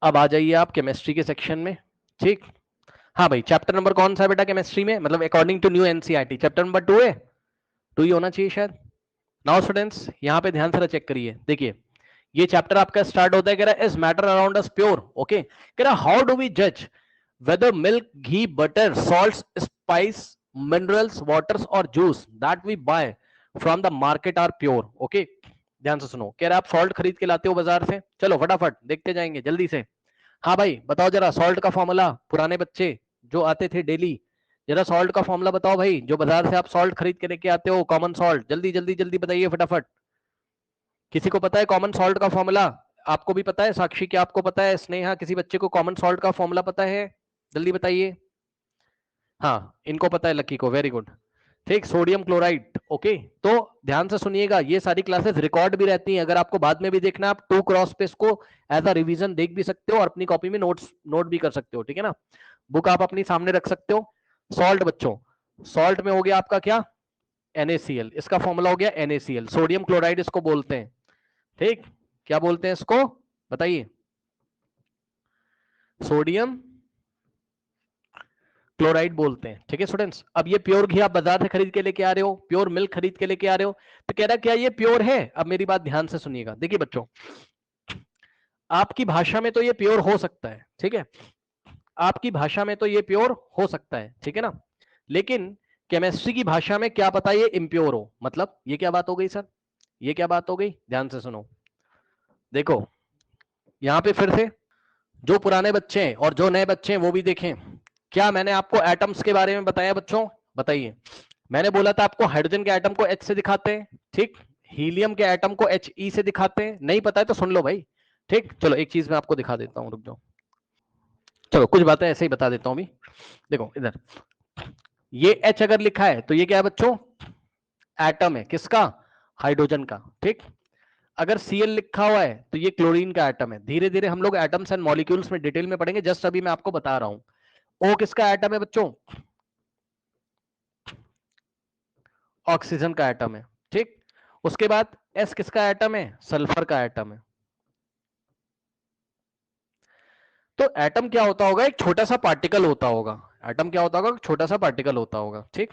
अब आ जाइए आप केमिस्ट्री के सेक्शन में। ठीक, हाँ भाई, चैप्टर नंबर कौन सा है बेटा केमिस्ट्री में, मतलब according to new NCERT chapter number 2 है, 2 ही होना चाहिए शायद। नाउ स्टूडेंट्स यहाँ पे ध्यान से चेक करिए, देखिए ये चैप्टर आपका स्टार्ट होता है, कह रहा है is matter around us pure, okay, कह रहा हाउ डू वी जज whether milk, ghee, butter, salts, spice, minerals, waters or juice that we buy from the market are pure, okay। ध्यान से सुनो, कह रहा आप सॉल्ट खरीद के लाते हो बाजार से, चलो फटाफट देखते जाएंगे जल्दी से। हाँ भाई बताओ जरा सॉल्ट का फॉर्मूला, पुराने बच्चे जो आते थे डेली, जरा सॉल्ट का फॉर्मूला बताओ भाई, जो बाजार से आप सॉल्ट खरीद के लेके आते हो, कॉमन सॉल्ट, जल्दी जल्दी जल्दी बताइए फटाफट। किसी को पता है कॉमन सॉल्ट का फॉर्मूला? आपको भी पता है साक्षी, क्या आपको पता है? स्नेहा, किसी बच्चे को कॉमन सॉल्ट का फॉर्मूला पता है? जल्दी बताइए। हाँ इनको पता है, लकी को, वेरी गुड। ठीक, सोडियम क्लोराइड, ओके। तो ध्यान से सुनिएगा, ये सारी क्लासेस रिकॉर्ड भी रहती हैं, अगर आपको बाद में भी देखना है आप 2 क्रॉस पे इसको एज अ रिवीजन देख भी सकते हो और अपनी कॉपी में नोट भी कर सकते हो, ठीक है ना। बुक आप अपनी सामने रख सकते हो। सॉल्ट बच्चों, सॉल्ट में हो गया आपका क्या, NaCl, इसका फॉर्मूला हो गया NaCl, सोडियम क्लोराइड इसको बोलते हैं। ठीक, क्या बोलते हैं इसको बताइए? सोडियम क्लोराइड बोलते हैं, ठीक है स्टूडेंट्स। अब ये प्योर घी आप बाजार से खरीद के लेके आ रहे हो, प्योर मिल्क खरीद के लेके आ रहे हो, तो कह रहा क्या ये प्योर है? अब मेरी बात ध्यान से सुनिएगा, देखिए बच्चों, आपकी भाषा में तो ये प्योर हो सकता है, ठीक है, आपकी भाषा में तो ये प्योर हो सकता है, ठीक है ना, लेकिन केमिस्ट्री की भाषा में क्या पता ये इम्प्योर हो, मतलब ये क्या बात हो गई सर, ये क्या बात हो गई? ध्यान से सुनो, देखो यहां पे फिर से जो पुराने बच्चे हैं और जो नए बच्चे हैं वो भी देखें, क्या मैंने आपको एटम्स के बारे में बताया बच्चों? बताइए। मैंने बोला था आपको हाइड्रोजन के एटम को H से दिखाते हैं, ठीक, हीलियम के एटम को He से दिखाते हैं, नहीं पता है तो सुन लो भाई। ठीक, चलो एक चीज मैं आपको दिखा देता हूं, रुक जाओ, चलो कुछ बातें ऐसे ही बता देता हूं अभी। देखो इधर, ये H अगर लिखा है तो ये क्या है बच्चों? एटम है, किसका? हाइड्रोजन का, ठीक। अगर Cl लिखा हुआ है तो ये क्लोरीन का एटम है। धीरे धीरे हम लोग एटम्स एंड मॉलिक्यूल्स में डिटेल में पढ़ेंगे, जस्ट अभी मैं आपको बता रहा हूं। O किसका एटम है बच्चों? ऑक्सीजन का एटम है, ठीक। उसके बाद S किसका एटम है? सल्फर का एटम है। तो एटम क्या होता होगा? एक छोटा सा पार्टिकल होता होगा। एटम क्या होता होगा? छोटा सा पार्टिकल होता होगा, ठीक।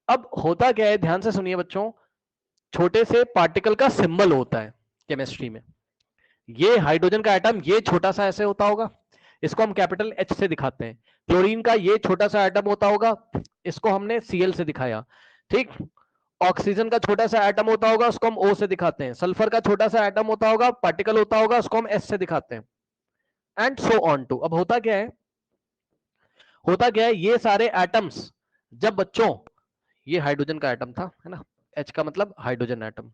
अब होता क्या है, ध्यान से सुनिए बच्चों, छोटे से पार्टिकल का सिंबल होता है केमिस्ट्री में। ये हाइड्रोजन का एटम ये छोटा सा ऐसे होता होगा, इसको हम कैपिटल H से दिखाते हैं। क्लोरीन का ये छोटा सा एटम होता होगा, इसको हमने Cl से दिखाया, ठीक। ऑक्सीजन का छोटा सा एटम होता होगा, उसको हम O से दिखाते हैं। सल्फर का छोटा सा एटम होता होगा, पार्टिकल होता होगा, उसको हम S से दिखाते हैं, एंड सो ऑन टू। अब होता क्या है, होता क्या है, ये सारे एटम्स जब बच्चों, ये हाइड्रोजन का एटम था, है ना, H का मतलब हाइड्रोजन एटम,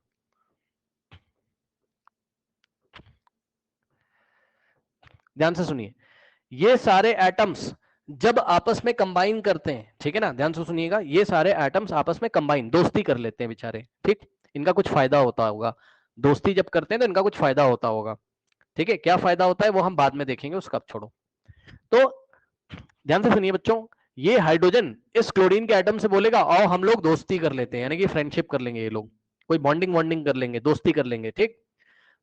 ध्यान से सुनिए, ये सारे एटम्स जब आपस में कंबाइन करते हैं, ठीक है ना, ध्यान से सुनिएगा, ये सारे एटम्स आपस में कंबाइन दोस्ती कर लेते हैं बेचारे, ठीक। इनका कुछ फायदा होता होगा, दोस्ती जब करते हैं तो इनका कुछ फायदा होता होगा, ठीक है। क्या फायदा होता है वो हम बाद में देखेंगे, उसका अब छोड़ो। तो ध्यान से सुनिए बच्चों, ये हाइड्रोजन इस क्लोरीन के एटम से बोलेगा आओ हम लोग दोस्ती कर लेते हैं, यानी कि फ्रेंडशिप कर लेंगे, ये लोग कोई बॉन्डिंग वॉन्डिंग कर लेंगे, दोस्ती कर लेंगे, ठीक।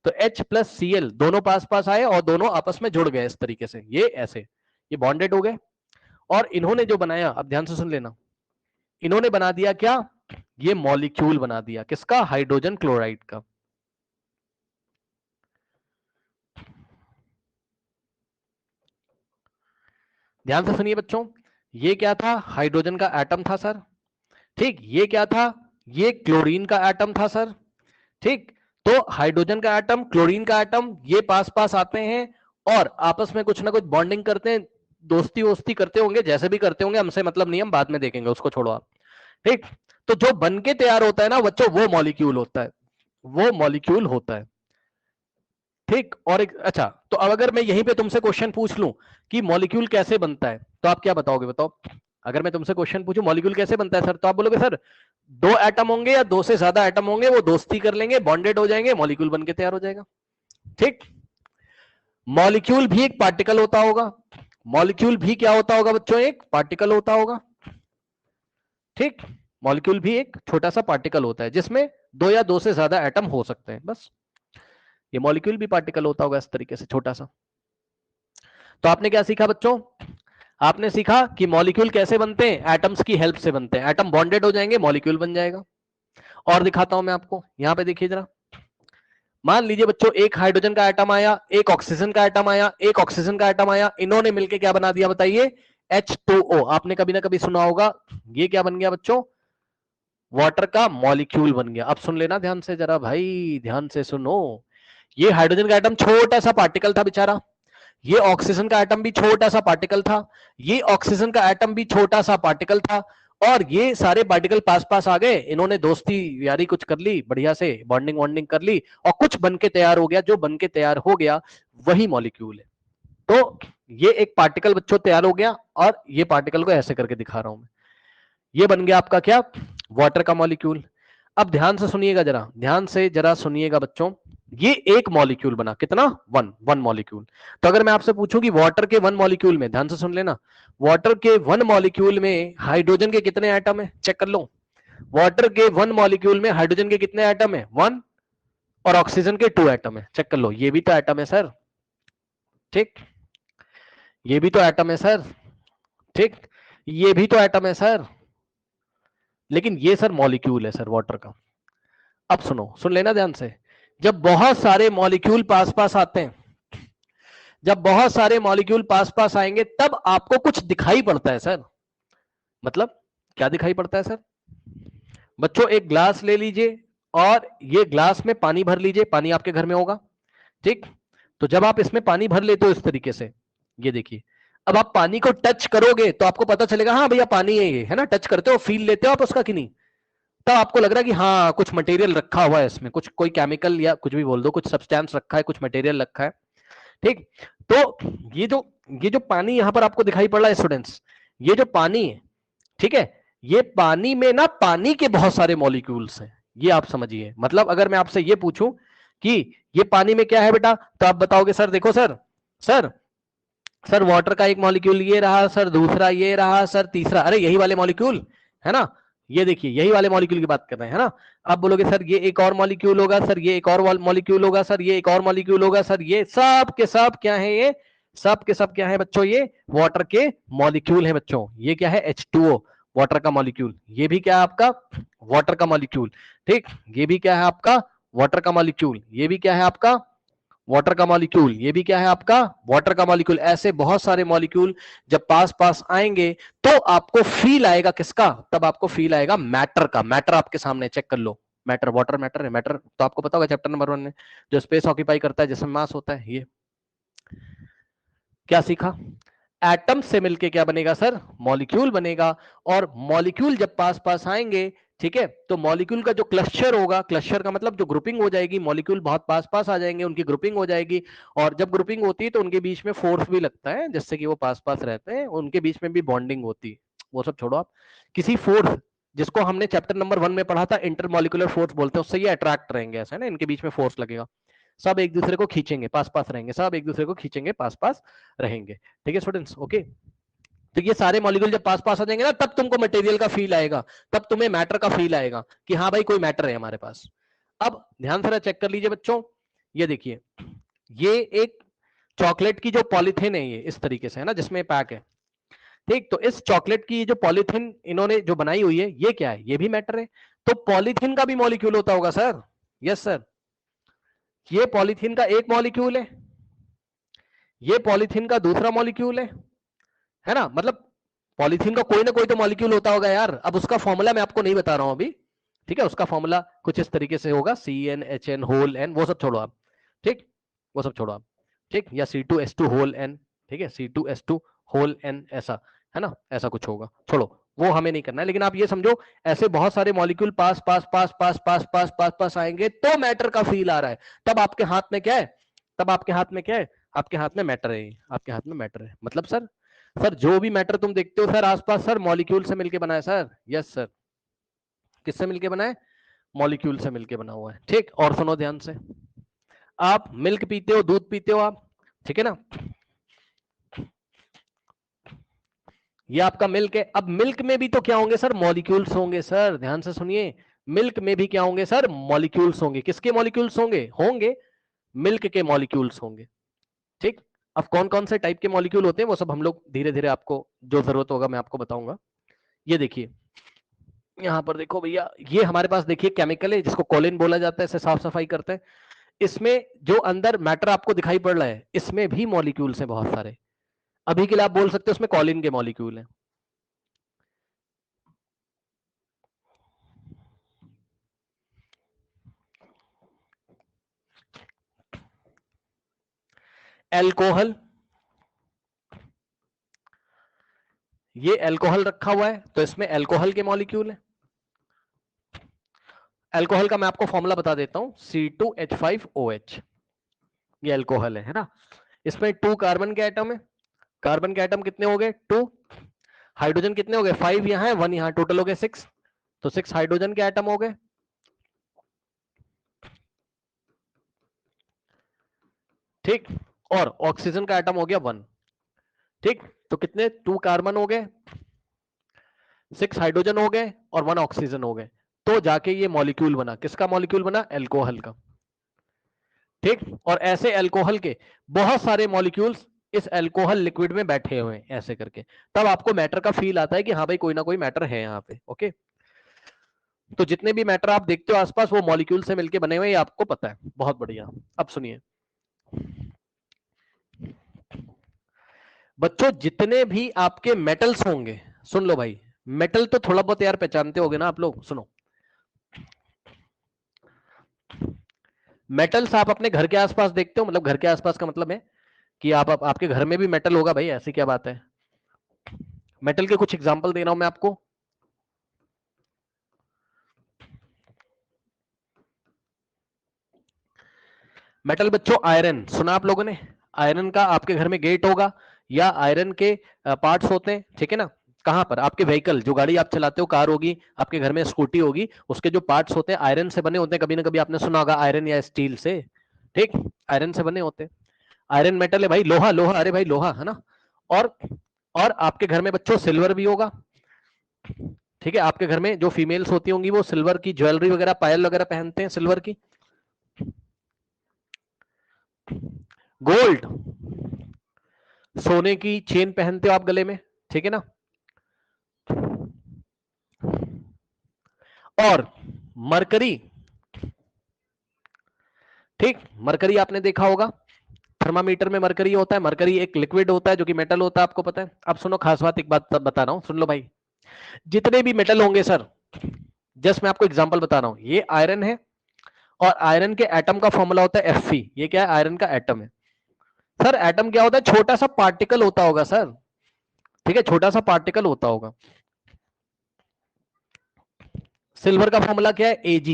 तो H प्लस Cl दोनों पास पास आए और दोनों आपस में जुड़ गए इस तरीके से, ये ऐसे, ये बॉन्डेड हो गए। और इन्होंने जो बनाया, अब ध्यान से सुन लेना, इन्होंने बना दिया क्या, ये मॉलिक्यूल बना दिया, किसका? हाइड्रोजन क्लोराइड का। ध्यान से सुनिए बच्चों, ये क्या था? हाइड्रोजन का एटम था सर, ठीक। ये क्या था? ये क्लोरीन का एटम था सर, ठीक। तो हाइड्रोजन का एटम, क्लोरीन का एटम, ये पास पास आते हैं और आपस में कुछ ना कुछ बॉन्डिंग करते हैं, दोस्ती वोस्ती करते होंगे, जैसे भी करते होंगे, हमसे मतलब नहीं, हम बाद में देखेंगे, उसको छोड़ो आप, ठीक। तो जो बन के तैयार होता है ना बच्चों, वो मॉलिक्यूल होता है, वो मॉलिक्यूल होता है, ठीक। और एक, अच्छा, तो अब अगर मैं यहीं पे तुमसे क्वेश्चन पूछ लूं कि मॉलिक्यूल कैसे बनता है, तो आप क्या बताओगे? बताओ, अगर मैं तुमसे क्वेश्चन पूछूं मॉलिक्यूल कैसे बनता है सर, तो आप बोलोगे सर 2 एटम होंगे या 2 से ज्यादा एटम होंगे, वो दोस्ती कर लेंगे, बॉन्डेड हो जाएंगे, मॉलिक्यूल बन के तैयार हो जाएगा, ठीक। मॉलिक्यूल भी एक पार्टिकल होता होगा, मॉलिक्यूल भी क्या होता होगा बच्चों? एक पार्टिकल होता होगा, ठीक। मॉलिक्यूल भी एक छोटा सा पार्टिकल होता है जिसमें 2 या 2 से ज्यादा एटम हो सकते हैं, बस। ये मॉलिक्यूल भी पार्टिकल होता होगा इस तरीके से छोटा सा, तो आपने क्या सीखा बच्चों? आपने सीखा कि मॉलिक्यूल कैसे बनते हैं, एटम्स की हेल्प से बनते हैं। एटम बॉन्डेड हो जाएंगे, मॉलिक्यूल बन जाएगा। और दिखाता हूं मैं आपको, यहां पे देखिए जरा। मान लीजिए बच्चों, एक हाइड्रोजन का एटम आया, एक ऑक्सीजन का एटम आया, एक ऑक्सीजन का एटम आया, इन्होंने मिलकर क्या बना दिया बताइए? H2O। आपने कभी ना कभी सुना होगा। ये क्या बन गया बच्चों? वाटर का मॉलिक्यूल बन गया। अब सुन लेना ध्यान से जरा भाई, ध्यान से सुनो। ये हाइड्रोजन का एटम छोटा सा पार्टिकल था बेचारा, ये ऑक्सीजन का एटम भी छोटा सा पार्टिकल था, ये ऑक्सीजन का एटम भी छोटा सा पार्टिकल था, और ये सारे पार्टिकल पास पास आ गए, इन्होंने दोस्ती यारी कुछ कर ली, बढ़िया से बॉन्डिंग वॉन्डिंग कर ली, और कुछ बन के तैयार हो गया। जो बन के तैयार हो गया वही मॉलिक्यूल है। तो ये एक पार्टिकल बच्चों तैयार हो गया, और ये पार्टिकल को ऐसे करके दिखा रहा हूं मैं। ये बन गया आपका क्या? वाटर का मॉलिक्यूल। अब ध्यान से सुनिएगा जरा, ध्यान से जरा सुनिएगा बच्चों। ये एक मॉलिक्यूल बना, कितना? One molecule. तो अगर मैं आपसे पूछूं कि वाटर के वन मॉलिक्यूल में, ध्यान से सुन लेना, वाटर के वन मॉलिक्यूल में हाइड्रोजन के कितने एटम है, चेक कर लो। वाटर के वन मॉलिक्यूल में हाइड्रोजन के कितने एटम है? 1। और ऑक्सीजन के 2 एटम है। चेक कर लो, ये भी तो एटम है सर, ठीक, ये भी तो एटम है सर, ठीक, ये भी तो एटम है सर, लेकिन ये सर मॉलिक्यूल है सर वाटर का। अब सुनो, सुन लेना ध्यान से। जब बहुत सारे मॉलिक्यूल पास पास आते हैं, जब बहुत सारे मॉलिक्यूल पास पास आएंगे, तब आपको कुछ दिखाई पड़ता है सर। मतलब क्या दिखाई पड़ता है सर? बच्चों एक ग्लास ले लीजिए, और ये ग्लास में पानी भर लीजिए। पानी आपके घर में होगा, ठीक। तो जब आप इसमें पानी भर लेते हो इस तरीके से, ये देखिए, अब आप पानी को टच करोगे तो आपको पता चलेगा, हाँ भैया पानी है ये, है ना। टच करते हो, फील लेते हो आप उसका कि नहीं? तब आपको लग रहा है कि हाँ कुछ मटेरियल रखा हुआ है इसमें, कुछ कोई केमिकल या कुछ भी बोल दो, कुछ सब्सटेंस रखा है, कुछ मटेरियल रखा है, ठीक। तो ये जो पानी यहां पर आपको दिखाई पड़ रहा है स्टूडेंट्स, ये जो पानी है, ठीक है, ये पानी में ना पानी के बहुत सारे मॉलिक्यूल्स हैं, ये आप समझिए। मतलब अगर मैं आपसे ये पूछूं कि ये पानी में क्या है बेटा, तो आप बताओगे सर देखो सर, सर सर वाटर का एक मॉलिक्यूल ये रहा सर, दूसरा ये रहा सर, तीसरा, अरे यही वाले मॉलिक्यूल है ना, ये देखिए यही वाले मॉलिक्यूल की बात कर रहे हैं, है ना। आप बोलोगे सर ये एक और मॉलिक्यूल होगा सर, ये एक और मॉलिक्यूल होगा सर, ये एक और मॉलिक्यूल होगा सर, ये सब के सब क्या है? ये सब के सब क्या है बच्चों? ये वाटर के मॉलिक्यूल है बच्चों। ये क्या है? H2O, वाटर का मॉलिक्यूल। ये भी क्या है आपका? वाटर का मॉलिक्यूल, ठीक। ये भी क्या है आपका? वाटर का मॉलिक्यूल। ये भी क्या है आपका? वाटर का मॉलिक्यूल। ये भी क्या है आपका? वाटर का मॉलिक्यूल। ऐसे बहुत सारे मॉलिक्यूल जब पास पास आएंगे तो आपको फील आएगा किसका? तब आपको फील आएगा मैटर का। मैटर आपके सामने, चेक कर लो। मैटर, वाटर मैटर है। मैटर तो आपको पता होगा चैप्टर नंबर 1 में, जो स्पेस ऑक्यूपाई करता है, जिसमें मास होता है। ये क्या सीखा? एटम से मिलके क्या बनेगा सर? मॉलिक्यूल बनेगा। और मॉलिक्यूल जब पास पास आएंगे, ठीक है, तो मॉलिक्यूल का जो क्लस्टर होगा, क्लस्टर का मतलब जो ग्रुपिंग हो जाएगी, मॉलिक्यूल बहुत पास पास आ जाएंगे, उनकी ग्रुपिंग हो जाएगी। और जब ग्रुपिंग होती है तो उनके बीच में फोर्स भी लगता है, जिससे कि वो पास पास रहते हैं, उनके बीच में भी बॉन्डिंग होती है। वो सब छोड़ो आप, किसी फोर्स जिसको हमने चैप्टर नंबर 1 में पढ़ा था, इंटरमॉलिक्यूलर फोर्स बोलते हैं, उससे ये अट्रैक्ट रहेंगे, ऐसा है ना, इनके बीच में फोर्स लगेगा, सब एक दूसरे को खींचेंगे, पास पास रहेंगे, सब एक दूसरे को खींचेंगे, पास पास रहेंगे। ठीक है स्टूडेंट्स, ओके। तो ये सारे मॉलिक्यूल जब पास पास आ जाएंगे ना, तब तुमको मटेरियल का फील आएगा, तब तुम्हें मैटर का फील आएगा कि हाँ भाई कोई मैटर है हमारे पास। अब ध्यान से चेक कर लीजिए बच्चों, ये देखिए, ये एक चॉकलेट की जो पॉलीथिन है, ये इस तरीके से है ना, जिसमें पैक है, ठीक। तो इस चॉकलेट की जो पॉलीथिन इन्होंने जो बनाई हुई है, ये क्या है? ये भी मैटर है। तो पॉलीथिन का भी मॉलिक्यूल होता होगा सर? Yes sir. ये पॉलीथिन का एक मॉलिक्यूल है, ये पॉलीथिन का दूसरा मॉलिक्यूल है ना। मतलब पॉलीथीन का कोई ना कोई तो मॉलिक्यूल होता होगा यार। अब उसका फॉर्मूला मैं आपको नहीं बता रहा हूं अभी, ठीक है। उसका फॉर्मूला कुछ इस तरीके से होगा, CnHn होल n, वो सब छोड़ो आप, ठीक, वो सब छोड़ो आप, ठीक, या C2H2 होल n, ठीक है, C2H2 होल n, ऐसा है ना, ऐसा कुछ होगा, छोड़ो, वो हमें नहीं करना है। लेकिन आप ये समझो, ऐसे बहुत सारे मॉलिक्यूल पास पास पास पास पास पास पास पास आएंगे तो मैटर का फील आ रहा है। तब आपके हाथ में क्या है? तब आपके हाथ में क्या है? आपके हाथ में मैटर है, आपके हाथ में मैटर है। मतलब सर जो भी मैटर तुम देखते हो सर आसपास, सर मॉलिक्यूल से मिलके बना है सर। यस सर, किससे मिलके बना है? मॉलिक्यूल से मिलके बना हुआ है, ठीक। और सुनो ध्यान से, आप मिल्क पीते हो, दूध पीते हो आप, ठीक है ना, ये आपका मिल्क है। अब मिल्क में भी तो क्या होंगे सर? मॉलिक्यूल्स होंगे सर, ध्यान से सुनिए। मिल्क में भी क्या होंगे सर? मॉलिक्यूल्स होंगे। किसके मॉलिक्यूल्स होंगे? होंगे मिल्क के मॉलिक्यूल्स होंगे, ठीक। अब कौन कौन से टाइप के मॉलिक्यूल होते हैं वो सब हम लोग धीरे धीरे आपको जो जरूरत होगा मैं आपको बताऊंगा। ये देखिए यहां पर देखो भैया, ये हमारे पास देखिए केमिकल है जिसको कोलिन बोला जाता है, इसे साफ सफाई करते हैं। इसमें जो अंदर मैटर आपको दिखाई पड़ रहा है इसमें भी मॉलिक्यूल्स हैं बहुत सारे। अभी के लिए आप बोल सकते हो उसमें कॉलिन के मॉलिक्यूल हैं। एल्कोहल, ये एल्कोहल रखा हुआ है तो इसमें एल्कोहल के मॉलिक्यूल है। एल्कोहल का मैं आपको फॉर्मूला बता देता हूं, C2H5OH, ये एल्कोहल है ना। इसमें 2 कार्बन के एटम है, कार्बन के एटम कितने हो गए 2, हाइड्रोजन कितने हो गए 5 यहां है 1 यहां, टोटल हो गए 6, तो 6 हाइड्रोजन के एटम हो गए। ठीक, और ऑक्सीजन का एटम हो गया 1। ठीक, तो कितने 2 कार्बन हो गए, 6 हाइड्रोजन हो गए और 1 ऑक्सीजन हो गए, तो जाके ये मॉलिक्यूल बना, किसका मॉलिक्यूल बना, एल्कोहल का। ठीक, और ऐसे एल्कोहल के बहुत सारे मॉलिक्यूल्स इस एल्कोहल लिक्विड में बैठे हुए हैं ऐसे करके, तब आपको मैटर का फील आता है कि हाँ भाई कोई ना कोई मैटर है यहाँ पे। ओके, तो जितने भी मैटर आप देखते हो आसपास वो मॉलिक्यूल से मिलके बने हुए हैं, ये आपको पता है। बहुत बढ़िया, अब सुनिए बच्चों, जितने भी आपके मेटल्स होंगे, सुन लो भाई, मेटल तो थोड़ा बहुत यार पहचानते होगे ना आप लोग, सुनो। मेटल्स आप अपने घर के आसपास देखते हो, मतलब घर के आसपास का मतलब है कि आपके घर में भी मेटल होगा भाई, ऐसी क्या बात है। मेटल के कुछ एग्जांपल दे रहा हूं मैं आपको। मेटल बच्चों, आयरन सुना आप लोगों ने, आयरन का आपके घर में गेट होगा या आयरन के पार्ट्स होते हैं, ठीक है ना। कहां पर, आपके व्हीकल, जो गाड़ी आप चलाते हो, कार होगी आपके घर में, स्कूटी होगी, उसके जो पार्ट्स होते हैं आयरन से बने होते हैं। कभी ना कभी आपने सुना होगा आयरन या स्टील से, ठीक, आयरन से बने होते हैं। आयरन मेटल है भाई, लोहा, लोहा, अरे भाई लोहा है ना। और और आपके घर में बच्चों सिल्वर भी होगा, ठीक है। आपके घर में जो फीमेल्स होती होंगी वो सिल्वर की ज्वेलरी वगैरह, पायल वगैरह पहनते हैं सिल्वर की। गोल्ड, सोने की चेन पहनते हो आप गले में, ठीक है ना। और मरकरी, ठीक, मरकरी आपने देखा होगा, थर्मामीटर में मरकरी होता है। मरकरी एक लिक्विड होता है जो कि मेटल होता है, आपको पता है। अब सुनो, खास बात एक बात बता रहा हूं, सुन लो भाई। जितने भी मेटल होंगे सर, जस्ट मैं आपको एग्जांपल बता रहा हूं, ये आयरन है और आयरन के एटम का फॉर्मूला होता है Fe। ये क्या है, आयरन का एटम है। सर एटम क्या होता है, छोटा सा पार्टिकल होता होगा सर, ठीक है, छोटा सा पार्टिकल होता होगा। सिल्वर का फॉर्मूला क्या है, Ag।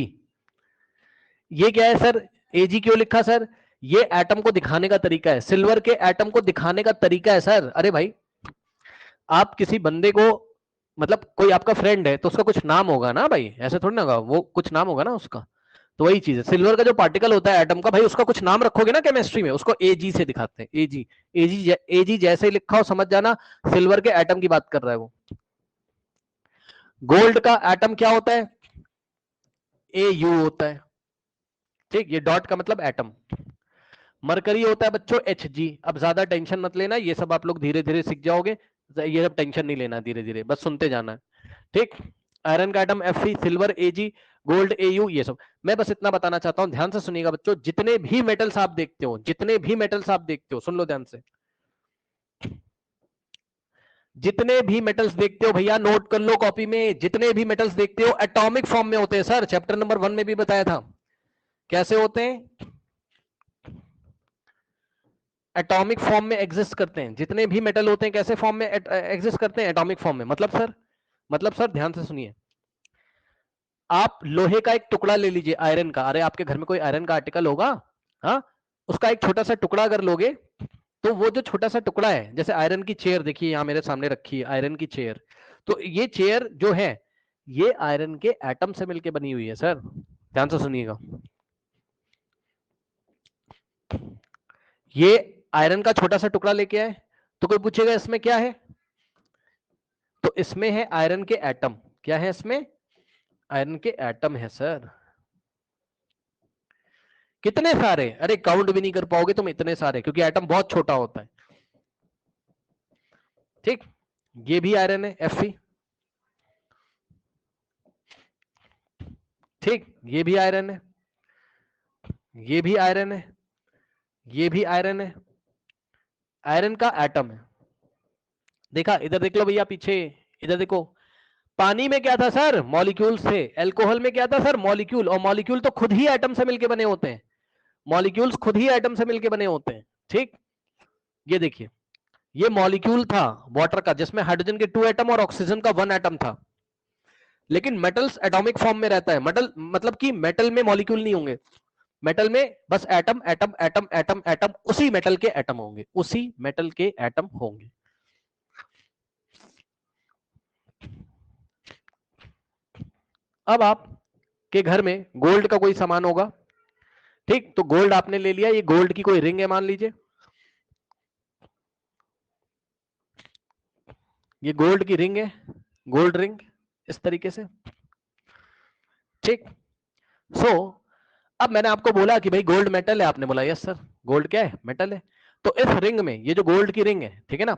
ये क्या है सर, Ag क्यों लिखा सर, ये एटम को दिखाने का तरीका है, सिल्वर के एटम को दिखाने का तरीका है सर। अरे भाई, आप किसी बंदे को, मतलब कोई आपका फ्रेंड है तो उसका कुछ नाम होगा ना भाई, ऐसे थोड़ी ना होगा, वो कुछ नाम होगा ना उसका। तो वही चीज है, सिल्वर का जो पार्टिकल होता है एटम का, भाई उसका कुछ नाम रखोगे ना केमिस्ट्री में, उसको Ag से दिखाते हैं, Ag। Ag जैसे ही लिखा हो समझ जाना सिल्वर के एटम की बात कर रहा है वो। गोल्ड का एटम क्या होता है, Au होता है, ठीक, ये डॉट का मतलब एटम। मरकरी होता है बच्चों Hg। अब ज्यादा टेंशन मत लेना, ये सब आप लोग धीरे धीरे सीख जाओगे, ये सब टेंशन नहीं लेना, धीरे धीरे बस सुनते जाना है, ठीक। आयरन का atom Fe, silver Ag, gold Au, ये सब। मैं बस इतना बताना चाहता हूं, ध्यान से सुनिएगा बच्चों, जितने भी मेटल्स आप देखते हो, जितने भी मेटल्स आप देखते हो, सुन लो ध्यान से, जितने भी मेटल्स देखते हो भैया नोट कर लो कॉपी में, जितने भी मेटल्स देखते हो एटॉमिक फॉर्म में होते हैं सर, चैप्टर नंबर 1 में भी बताया था कैसे होते हैं, एटॉमिक फॉर्म में एग्जिस्ट करते हैं। जितने भी मेटल होते हैं कैसे फॉर्म में एग्जिस्ट करते हैं, एटॉमिक फॉर्म में। मतलब सर ध्यान से सुनिए, आप लोहे का एक टुकड़ा ले लीजिए, आयरन का, अरे आपके घर में कोई आयरन का आर्टिकल होगा, हाँ, उसका एक छोटा सा टुकड़ा अगर लोगे, तो वो जो छोटा सा टुकड़ा है, जैसे आयरन की चेयर देखिए यहां मेरे सामने रखी है आयरन की चेयर, तो ये चेयर जो है ये आयरन के एटम से मिलके बनी हुई है सर, ध्यान से सुनिएगा। ये आयरन का छोटा सा टुकड़ा लेके आए, तो कोई पूछेगा इसमें क्या है, तो इसमें है आयरन के एटम। क्या है इसमें, आयरन के एटम है सर। कितने सारे, अरे काउंट भी नहीं कर पाओगे तुम, इतने सारे, क्योंकि एटम बहुत छोटा होता है। ठीक, ये भी आयरन है Fe, ठीक, ये भी आयरन है, ये भी आयरन है, ये भी आयरन है, आयरन का एटम है। देखा, इधर देख लो भैया पीछे, इधर देखो, पानी में क्या था सर, मॉलिक्यूल्स थे, अल्कोहल में क्या था सर, मॉलिक्यूल, और मॉलिक्यूल तो खुद ही एटम से मिलके बने होते हैं, मॉलिक्यूल्स खुद ही एटम से मिलके बने होते हैं। ठीक, ये देखिए, ये मॉलिक्यूल था वाटर का जिसमें हाइड्रोजन के 2 एटम और ऑक्सीजन का 1 एटम था, लेकिन मेटल्स एटॉमिक फॉर्म में रहता है। मेटल मतलब कि मेटल में मॉलिक्यूल नहीं होंगे, मेटल में बस atom atom atom atom atom, उसी मेटल के एटम होंगे, उसी मेटल के एटम होंगे। अब आप के घर में गोल्ड का कोई सामान होगा, ठीक, तो गोल्ड आपने ले लिया, ये गोल्ड की कोई रिंग है मान लीजिए, ये गोल्ड की रिंग है, गोल्ड रिंग इस तरीके से। ठीक, सो अब मैंने आपको बोला कि भाई गोल्ड मेटल है, आपने बोला यस सर गोल्ड क्या है, मेटल है। तो इस रिंग में, ये जो गोल्ड की रिंग है, ठीक है ना,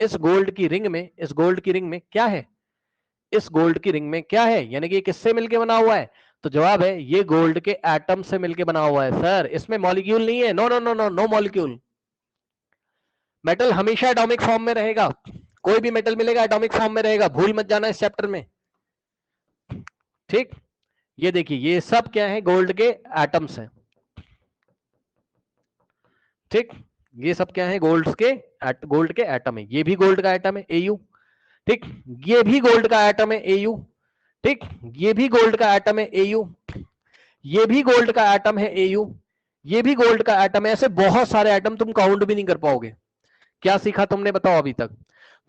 इस गोल्ड की रिंग में, इस गोल्ड की रिंग में क्या है, इस गोल्ड की रिंग में क्या है, यानी कि ये किससे मिलके बना हुआ है, तो जवाब है ये गोल्ड के एटम से मिलके बना हुआ है सर, इसमें मॉलिक्यूल नहीं है, no no no no no molecule. Metal हमेशा एटॉमिक फॉर्म में रहेगा, कोई भी मेटल मिलेगा एटॉमिक फॉर्म में रहेगा, भूल मत जाना इस चैप्टर में। ठीक, ये देखिए ये सब क्या है, गोल्ड के एटम्स हैं। ठीक, ये सब क्या है, गोल्ड के एटम है, ये भी गोल्ड का एटम है Au, ठीक, ये भी गोल्ड का एटम है Au, ठीक, ये भी गोल्ड का एटम है Au, ये भी गोल्ड का एटम है Au, ये भी गोल्ड का एटम है, ऐसे बहुत सारे एटम तुम काउंट भी नहीं कर पाओगे। क्या सीखा तुमने बताओ अभी तक?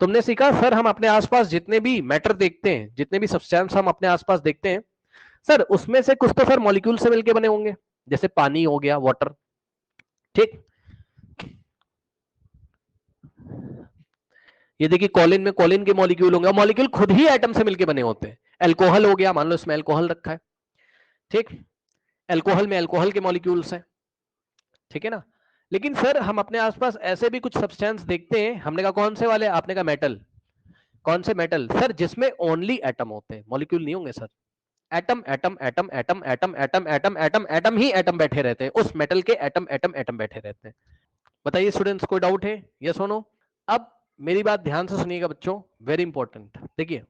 तुमने सीखा सर हम अपने आसपास जितने भी मैटर देखते हैं, जितने भी सब्सटेंस हम अपने आसपास देखते हैं सर, उसमें से कुछ तो सर मॉलिक्यूल से मिलके बने होंगे, जैसे पानी हो गया, वाटर। ठीक, ये देखिए कॉलिन में कॉलिन के मॉलिक्यूल होंगे, और मॉलिक्यूल खुद ही एटम से मिलके बने होते हैं। अल्कोहल हो गया, मान लो इसमें अल्कोहल रखा है, ठीक, अल्कोहल में अल्कोहल के मॉलिक्यूल्स हैं, ठीक है ना। लेकिन सर हम अपने आसपास ऐसे भी कुछ सब्सटेंस देखते हैं, हमने कहा कौन से वाले, आपने कहा मेटल, कौन से मेटल सर, जिसमें ओनली एटम होते हैं, मॉलिक्यूल नहीं होंगे sir, atom atom atom atom atom atom atom atom atom ही एटम बैठे रहते हैं, उस मेटल के एटम एटम एटम बैठे रहते हैं। बताइए स्टूडेंट्स, कोई डाउट है, यस और नो? अब मेरी बात ध्यान से सुनिएगा बच्चों, वेरी इंपॉर्टेंट। देखिए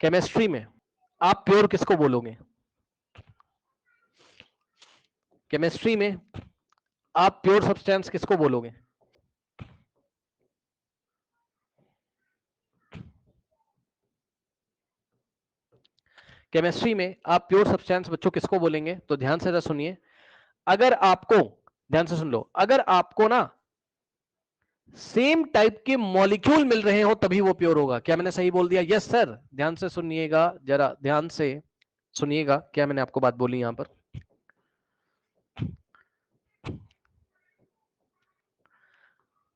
केमिस्ट्री में आप प्योर किसको बोलोगे, केमिस्ट्री में आप प्योर सब्सटेंस किसको बोलोगे? केमिस्ट्री में आप प्योर सब्सटेंस बच्चों किसको बोलेंगे? तो ध्यान से सुनिए, अगर आपको, ध्यान से सुन लो, अगर आपको ना सेम टाइप के मॉलिक्यूल मिल रहे हो तभी वो प्योर होगा। क्या मैंने सही बोल दिया? यस सर, ध्यान से सुनिएगा, जरा ध्यान से सुनिएगा, क्या मैंने आपको बात बोली यहां पर।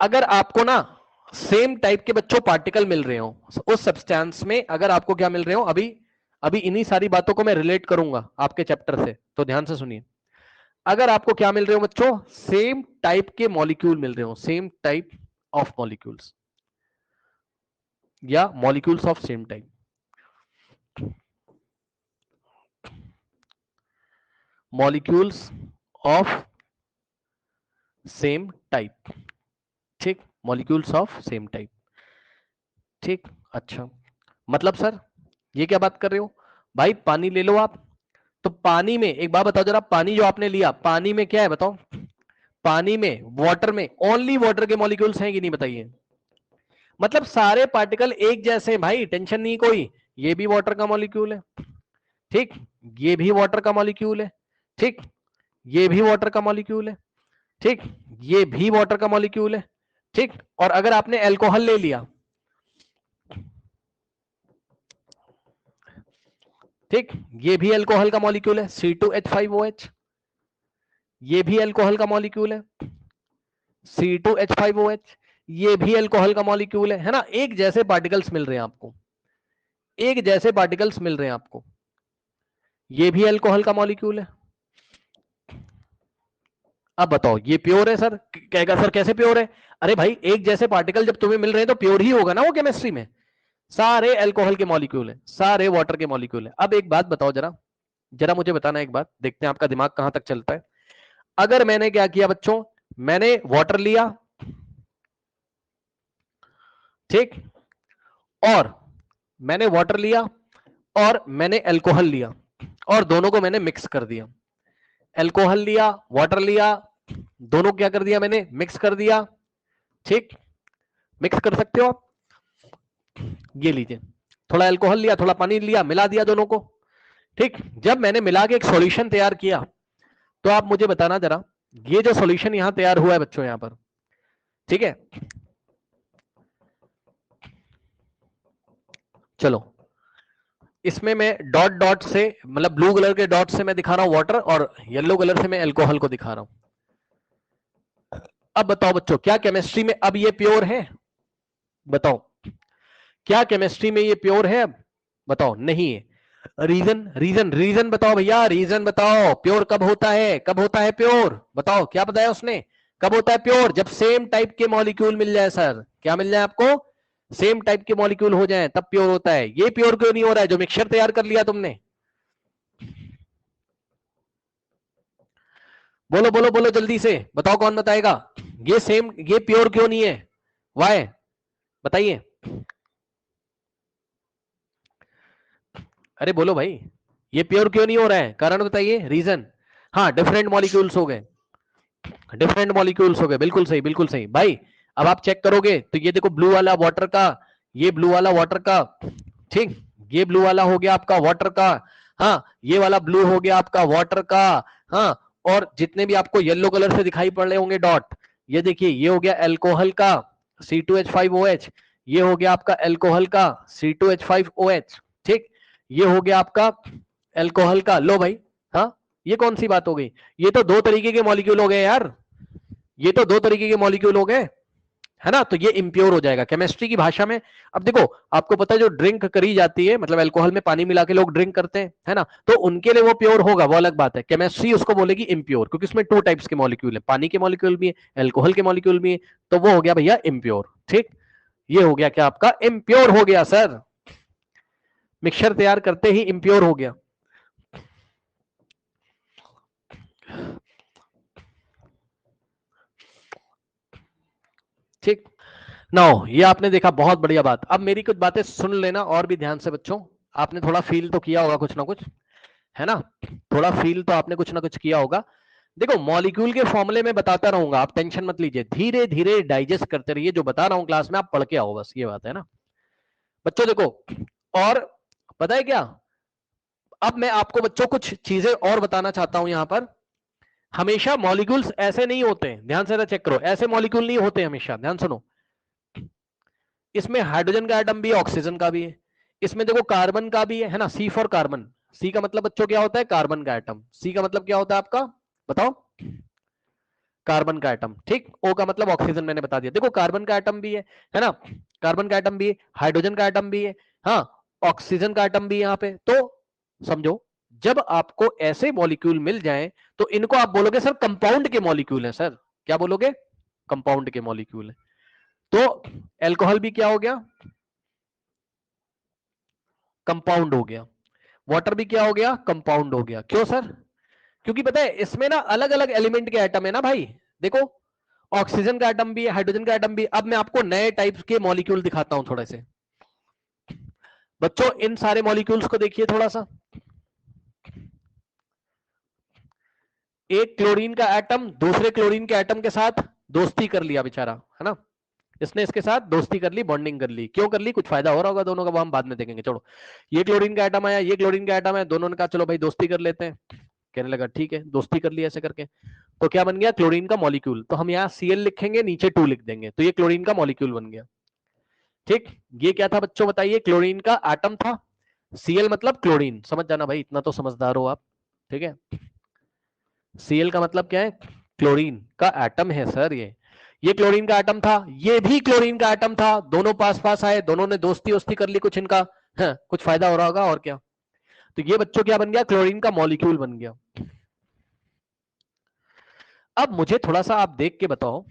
अगर आपको ना सेम टाइप के बच्चों पार्टिकल मिल रहे हो उस सब्सटेंस में, अगर आपको क्या मिल रहे हो, अभी अभी इन्हीं सारी बातों को मैं रिलेट करूंगा आपके चैप्टर से, तो ध्यान से सुनिए। अगर आपको क्या मिल रहे हो बच्चों, सेम टाइप के मॉलिक्यूल मिल रहे हो, सेम टाइप ऑफ मॉलिक्यूल्स या molecules of same type, molecules of same type, ठीक, मॉलिक्यूल्स ऑफ सेम टाइप, ठीक, अच्छा, मतलब सर ये क्या बात कर रहे हो भाई, पानी ले लो आप, तो पानी में एक बात बताओ जरा, पानी जो आपने लिया, पानी में क्या है बताओ, पानी में, वाटर में ओनली वाटर के मॉलिक्यूल्स हैं कि नहीं बताइए? मतलब सारे पार्टिकल एक जैसे हैं भाई, टेंशन नहीं कोई, ये भी वाटर का मॉलिक्यूल है, ठीक, ये भी वाटर का मॉलिक्यूल है, ठीक, ये भी वाटर का मॉलिक्यूल है, ठीक, ये भी वाटर का मॉलिक्यूल है, ठीक, और अगर आपने अल्कोहल ले लिया, ठीक, ये भी अल्कोहल का मॉलिक्यूल है C2H5OH, ये भी अल्कोहल का मॉलिक्यूल है C2H5OH, ये भी अल्कोहल का मॉलिक्यूल है ना, एक जैसे पार्टिकल्स मिल रहे हैं आपको, एक जैसे पार्टिकल्स मिल रहे हैं आपको, ये भी अल्कोहल का मॉलिक्यूल है, अब बताओ ये प्योर है सर? कहेगा सर कैसे प्योर है? अरे भाई एक जैसे पार्टिकल जब तुम्हें मिल रहे हैं तो प्योर ही होगा ना वो केमिस्ट्री में। सारे अल्कोहल के मॉलिक्यूल है, सारे वाटर के मॉलिक्यूल है। अब एक बात बताओ जरा, जरा मुझे बताना एक बात, देखते हैं आपका दिमाग कहां तक चलता है। अगर मैंने क्या किया बच्चों, मैंने वाटर लिया, ठीक, और मैंने वाटर लिया और मैंने अल्कोहल लिया और दोनों को मैंने मिक्स कर दिया। अल्कोहल लिया, वाटर लिया, दोनों क्या कर दिया मैंने, मिक्स कर दिया। ठीक, मिक्स कर सकते हो आप। ये लीजिए, थोड़ा अल्कोहल लिया, थोड़ा पानी लिया, मिला दिया दोनों को। ठीक, जब मैंने मिला के एक सॉल्यूशन तैयार किया, तो आप मुझे बताना जरा, ये जो सॉल्यूशन यहां तैयार हुआ है बच्चों यहां पर, ठीक है, चलो इसमें मैं डॉट डॉट से, मतलब ब्लू कलर के डॉट से मैं दिखा रहा हूं वाटर और येलो कलर से मैं अल्कोहल को दिखा रहा हूं। अब बताओ बच्चों, क्या केमिस्ट्री में अब ये प्योर है? बताओ, क्या केमिस्ट्री में ये प्योर है? अब बताओ, नहीं है। रीजन रीजन रीजन बताओ भैया, रीजन बताओ। प्योर कब होता है, कब होता है प्योर? बताओ, क्या बताया उसने, कब होता है प्योर? जब सेम टाइप के मॉलिक्यूल मिल जाए सर। क्या मिल जाए आपको? सेम टाइप के मॉलिक्यूल हो जाए तब प्योर होता है। ये प्योर क्यों नहीं हो रहा है जो मिक्सचर तैयार कर लिया तुमने? बोलो बोलो बोलो जल्दी से बताओ, कौन बताएगा? ये सेम, ये प्योर क्यों नहीं है? वाई बताइए। अरे बोलो भाई, ये प्योर क्यों नहीं हो रहा है? कारण बताइए, रीजन। हाँ, डिफरेंट मॉलिक्यूल्स हो गए, डिफरेंट मॉलिक्यूल्स हो गए, बिल्कुल सही बिल्कुल सही भाई। अब आप चेक करोगे तो ये देखो, ब्लू वाला वाटर का, ये ब्लू वाला वाटर का, ठीक, ये ब्लू वाला हो गया आपका वाटर का, हाँ, ये वाला ब्लू हो गया आपका वाटर का, हाँ, और जितने भी आपको येलो कलर से दिखाई पड़ रहे होंगे डॉट, ये देखिए, ये हो गया अल्कोहल का C2H5OH, ये हो गया आपका अल्कोहल का C2H5OH, ठीक, ये हो गया आपका अल्कोहल का। लो भाई, हाँ, ये कौन सी बात हो गई? ये तो दो तरीके के मॉलिक्यूल हो गए यार, ये तो दो तरीके के मॉलिक्यूल हो गए, है ना? तो ये इम्प्योर हो जाएगा केमिस्ट्री की भाषा में। अब देखो, आपको पता है जो ड्रिंक करी जाती है, मतलब अल्कोहल में पानी मिला के लोग ड्रिंक करते हैं, है ना? तो उनके लिए वो प्योर होगा, वो अलग बात है। केमिस्ट्री उसको बोलेगी इम्प्योर, क्योंकि उसमें टू टाइप्स के मॉलिक्यूल है, पानी के मॉलिक्यूल भी है, अल्कोहल के मॉलिक्यूल भी है, तो वो हो गया भैया इम्प्योर। ठीक, ये हो गया क्या आपका, इम्प्योर हो गया सर। मिक्सचर तैयार करते ही इम्प्योर हो गया। ठीक, नाउ ये आपने देखा, बहुत बढ़िया बात। अब मेरी कुछ बातें सुन लेना और भी ध्यान से बच्चों। आपने थोड़ा फील तो किया होगा कुछ ना कुछ, है ना? थोड़ा फील तो आपने कुछ ना कुछ किया होगा। देखो, मॉलिक्यूल के फॉर्मूले में बताता रहूंगा, आप टेंशन मत लीजिए, धीरे धीरे डाइजेस्ट करते रहिए। जो बता रहा हूं क्लास में आप पढ़ के आओ, बस ये बात है ना बच्चों। देखो, और पता है क्या, अब मैं आपको बच्चों कुछ चीजें और बताना चाहता हूं यहां पर। हमेशा मॉलिक्यूल्स ऐसे नहीं होते, ध्यान से चेक करो, ऐसे मॉलिक्यूल नहीं होते हमेशा, ध्यान सुनो। इसमें हाइड्रोजन का एटम भी है, ऑक्सीजन का भी है, इसमें देखो कार्बन का भी है ना, C फॉर कार्बन। C का मतलब बच्चों क्या होता है, कार्बन का एटम। C का मतलब क्या होता है आपका, बताओ? कार्बन का एटम। ठीक, O का मतलब ऑक्सीजन, मैंने बता दिया। देखो, कार्बन का एटम भी है ना, कार्बन का एटम भी है, हाइड्रोजन का एटम भी है, हाँ, ऑक्सीजन का एटम भी है यहाँ पे। तो समझो, जब आपको ऐसे मॉलिक्यूल मिल जाएं तो इनको आप बोलोगे सर कंपाउंड के मॉलिक्यूल है सर। क्या बोलोगे? कंपाउंड के मॉलिक्यूल है। तो अल्कोहल भी क्या हो गया, कंपाउंड हो गया। वाटर भी क्या हो गया, कंपाउंड हो गया। क्यों सर? क्योंकि पता है इसमें ना अलग अलग एलिमेंट के एटम है ना भाई। देखो, ऑक्सीजन का एटम भी है, हाइड्रोजन का एटम भी है। अब मैं आपको नए टाइप्स के मॉलिक्यूल दिखाता हूं थोड़े से बच्चों। इन सारे मॉलिक्यूल्स को देखिए थोड़ा सा। एक क्लोरीन का एटम दूसरे क्लोरीन के एटम के साथ दोस्ती कर लिया बेचारा, है ना? इसने इसके साथ दोस्ती कर ली, बॉन्डिंग कर ली। क्यों कर ली? कुछ फायदा हो रहा होगा दोनों का, वो हम बाद में देखेंगे। चलो, ये क्लोरीन का एटम आया, ये क्लोरीन का एटम है, दोनों ने कहा चलो भाई दोस्ती कर लेते हैं। कहने लगा ठीक है, दोस्ती कर ली ऐसे करके। तो क्या बन गया, क्लोरीन का मॉलिक्यूल। तो हम यहाँ Cl लिखेंगे, नीचे 2 लिख देंगे, तो ये क्लोरीन का मॉलिक्यूल बन गया। ठीक, ये क्या था बच्चों बताइए, क्लोरीन का एटम था। Cl मतलब क्लोरीन, समझ जाना भाई, इतना तो समझदार हो आप। ठीक है, Cl का मतलब क्या है, क्लोरीन का एटम है सर। ये क्लोरीन का एटम था, ये भी क्लोरीन का एटम था, दोनों पास पास आए, दोनों ने दोस्ती वोस्ती कर ली कुछ इनका, है, कुछ फायदा हो रहा होगा और क्या। तो ये बच्चों क्या बन गया, क्लोरीन का मॉलिक्यूल बन गया। अब मुझे थोड़ा सा आप देख के बताओ,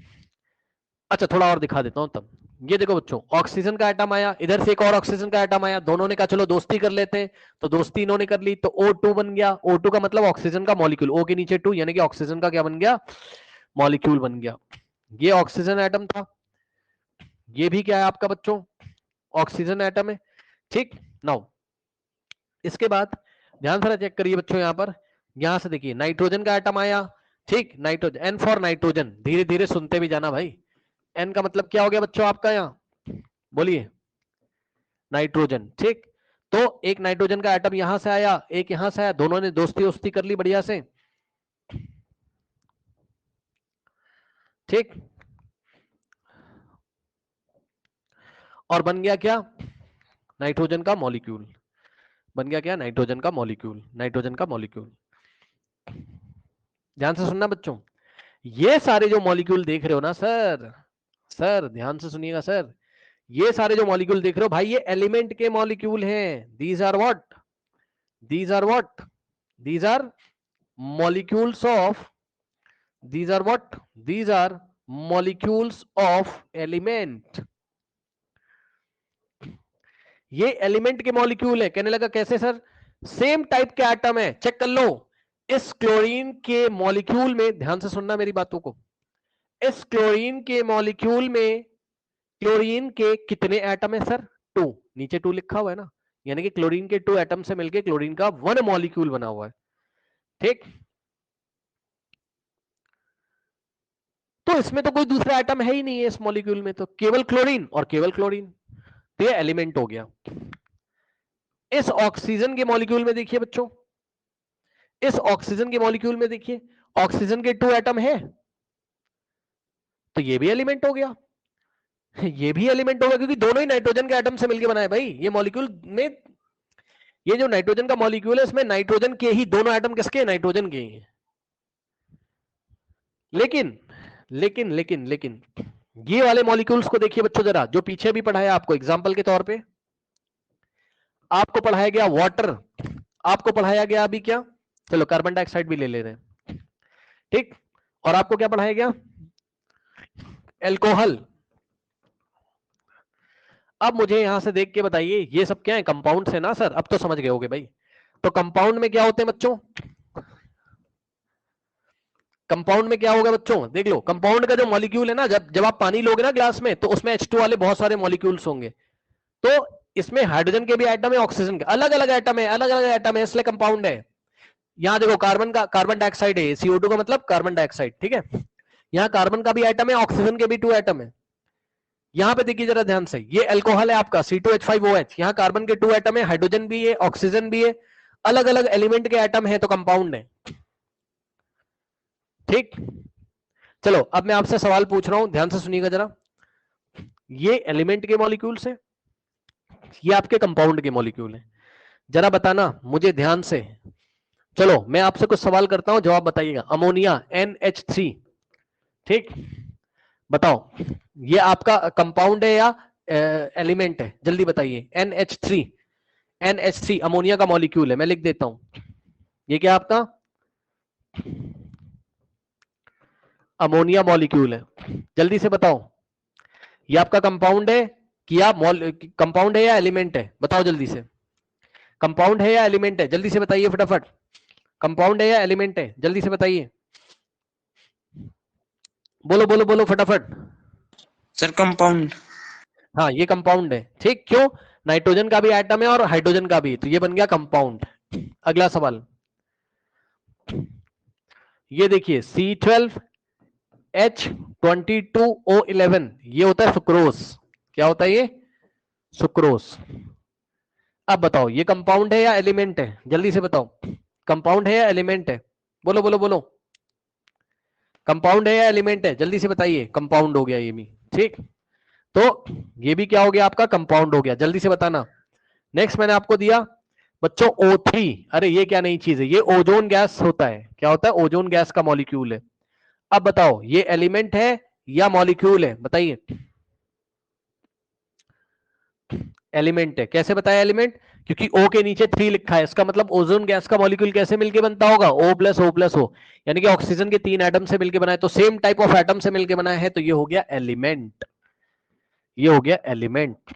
अच्छा थोड़ा और दिखा देता हूं तब। ये देखो बच्चों, ऑक्सीजन का एटम आया, इधर से एक और ऑक्सीजन का एटम आया, दोनों ने कहा चलो दोस्ती कर लेते हैं, तो दोस्ती इन्होंने कर ली, तो O2 बन गया। O2 का मतलब ऑक्सीजन का मॉलिक्यूल, O के नीचे 2, यानी कि ऑक्सीजन का क्या बन गया, मॉलिक्यूल बन गया। ये ऑक्सीजन एटम था, ये भी क्या है आपका बच्चों, ऑक्सीजन एटम है। ठीक, नाउ इसके बाद ध्यान से चेक करिए बच्चों, यहां पर यहां से देखिए नाइट्रोजन का एटम आया। ठीक, नाइट्रोजन, एन फॉर नाइट्रोजन, धीरे धीरे सुनते भी जाना भाई। एन का मतलब क्या हो गया बच्चों आपका, यहां बोलिए, नाइट्रोजन। ठीक, तो एक नाइट्रोजन का एटम यहां से आया, एक यहां से आया, दोनों ने दोस्ती दोस्ती कर ली बढ़िया से। ठीक, और बन गया क्या, नाइट्रोजन का मॉलिक्यूल। बन गया क्या, नाइट्रोजन का मॉलिक्यूल, नाइट्रोजन का मॉलिक्यूल। ध्यान से सुनना बच्चों, ये सारे जो मॉलिक्यूल देख रहे हो ना सर, सर ध्यान से सुनिएगा सर, ये सारे जो मॉलिक्यूल देख रहे हो भाई, ये एलिमेंट के मॉलिक्यूल हैं। These are what, these are what, these are molecules of, these are what, these are molecules of element। ये एलिमेंट के मॉलिक्यूल है। कहने लगा कैसे सर, सेम टाइप के एटम है, चेक कर लो। इस क्लोरीन के मॉलिक्यूल में, ध्यान से सुनना मेरी बातों को, इस क्लोरीन के मॉलिक्यूल में क्लोरीन के कितने एटम है सर, 2, नीचे 2 लिखा हुआ है ना, यानी कि क्लोरीन के 2 एटम से मिलके क्लोरीन का 1 मॉलिक्यूल बना हुआ है। ठीक, तो इसमें तो कोई दूसरा एटम है ही नहीं है इस मॉलिक्यूल में, तो केवल क्लोरीन और केवल क्लोरीन, तो ये एलिमेंट हो गया। इस ऑक्सीजन के मॉलिक्यूल में देखिए बच्चों, इस ऑक्सीजन के मॉलिक्यूल में देखिए, ऑक्सीजन के 2 एटम है, तो ये भी एलिमेंट हो गया, ये भी एलिमेंट हो गया, क्योंकि दोनों ही नाइट्रोजन के एटम से मिलकर बनाए भाई ये मॉलिक्यूल में। ये जो नाइट्रोजन का मॉलिक्यूल है, इसमें नाइट्रोजन के ही दोनों एटम किसके, नाइट्रोजन के ही हैं। लेकिन लेकिन लेकिन लेकिन ये वाले मॉलिक्यूल्स को देखिए बच्चों जरा, जो पीछे भी पढ़ाया आपको, एग्जांपल के तौर पे आपको पढ़ाया गया वाटर, आपको पढ़ाया गया अभी क्या, चलो कार्बन डाइऑक्साइड भी ले ले रहे हैं। ठीक, और आपको क्या पढ़ाया गया, एल्कोहल। अब मुझे यहां से देख के बताइए, ये सब क्या है, कंपाउंड है ना सर, अब तो समझ गए होगे भाई। तो कंपाउंड में क्या होते हैं बच्चों, कंपाउंड में क्या होगा बच्चों, देख लो, कंपाउंड का जो मॉलिक्यूल है ना, जब जब आप पानी लोगे ना ग्लास में, तो उसमें H2 वाले बहुत सारे मॉलिक्यूल्स होंगे। तो इसमें हाइड्रोजन के भी एटम है, ऑक्सीजन के अलग अलग एटम है, अलग अलग एटम है, इसलिए कंपाउंड है। यहाँ देखो कार्बन का, कार्बन डाइऑक्साइड है, CO2 का मतलब कार्बन डाइऑक्साइड। ठीक है, यहाँ कार्बन का भी एटम है, ऑक्सीजन के भी 2 एटम है। यहाँ पे देखिए जरा ध्यान से, ये अल्कोहल है आपका C2H5OH, यहाँ कार्बन के 2 एटम है, हाइड्रोजन भी है, ऑक्सीजन भी है, अलग अलग एलिमेंट के एटम है, तो कंपाउंड है। ठीक, चलो अब मैं आपसे सवाल पूछ रहा हूं, ध्यान से सुनिएगा जरा। ये एलिमेंट के मॉलिक्यूल्स है, ये आपके कंपाउंड के मॉलिक्यूल है, जरा बताना मुझे ध्यान से। चलो मैं आपसे कुछ सवाल करता हूं, जवाब बताइएगा। अमोनिया NH3, ठीक, बताओ ये आपका कंपाउंड है या एलिमेंट है, जल्दी बताइए। NH3, NH3 अमोनिया का मॉलिक्यूल है, मैं लिख देता हूं, ये क्या आपका अमोनिया मॉलिक्यूल है, जल्दी से बताओ, ये आपका कंपाउंड है कि या कंपाउंड है या एलिमेंट है, बताओ जल्दी से, कंपाउंड है या एलिमेंट है, जल्दी से बताइए फटाफट, कंपाउंड है या एलिमेंट है, जल्दी से बताइए, बोलो बोलो बोलो फटाफट। Sir compound. हाँ ये कंपाउंड है। ठीक, क्यों, नाइट्रोजन का भी एटम है और हाइड्रोजन का भी, तो ये बन गया कंपाउंड। अगला सवाल, ये देखिए C12H22O11, ये होता है सुक्रोज। क्या होता है ये, सुक्रोज। अब बताओ ये कंपाउंड है या एलिमेंट है, जल्दी से बताओ, कंपाउंड है या एलिमेंट है, बोलो बोलो बोलो, कंपाउंड है या एलिमेंट है, जल्दी से बताइए। कंपाउंड हो गया ये भी। ठीक, तो ये भी क्या हो गया आपका, कंपाउंड हो गया, जल्दी से बताना। नेक्स्ट मैंने आपको दिया बच्चों O3, अरे ये क्या नई चीज है, ये ओजोन गैस होता है। क्या होता है, ओजोन गैस का मॉलिक्यूल है। अब बताओ ये एलिमेंट है या मॉलिक्यूल है, बताइए। एलिमेंट है, कैसे बताया एलिमेंट, क्योंकि O के नीचे 3 लिखा है, इसका मतलब ओजोन गैस का मॉलिक्यूल कैसे मिलके बनता होगा, O+O+O, यानी कि ऑक्सीजन के 3 एटम से मिलके बना है, तो सेम टाइप ऑफ एटम से मिलके बना है, तो ये हो गया एलिमेंट, ये हो गया एलिमेंट।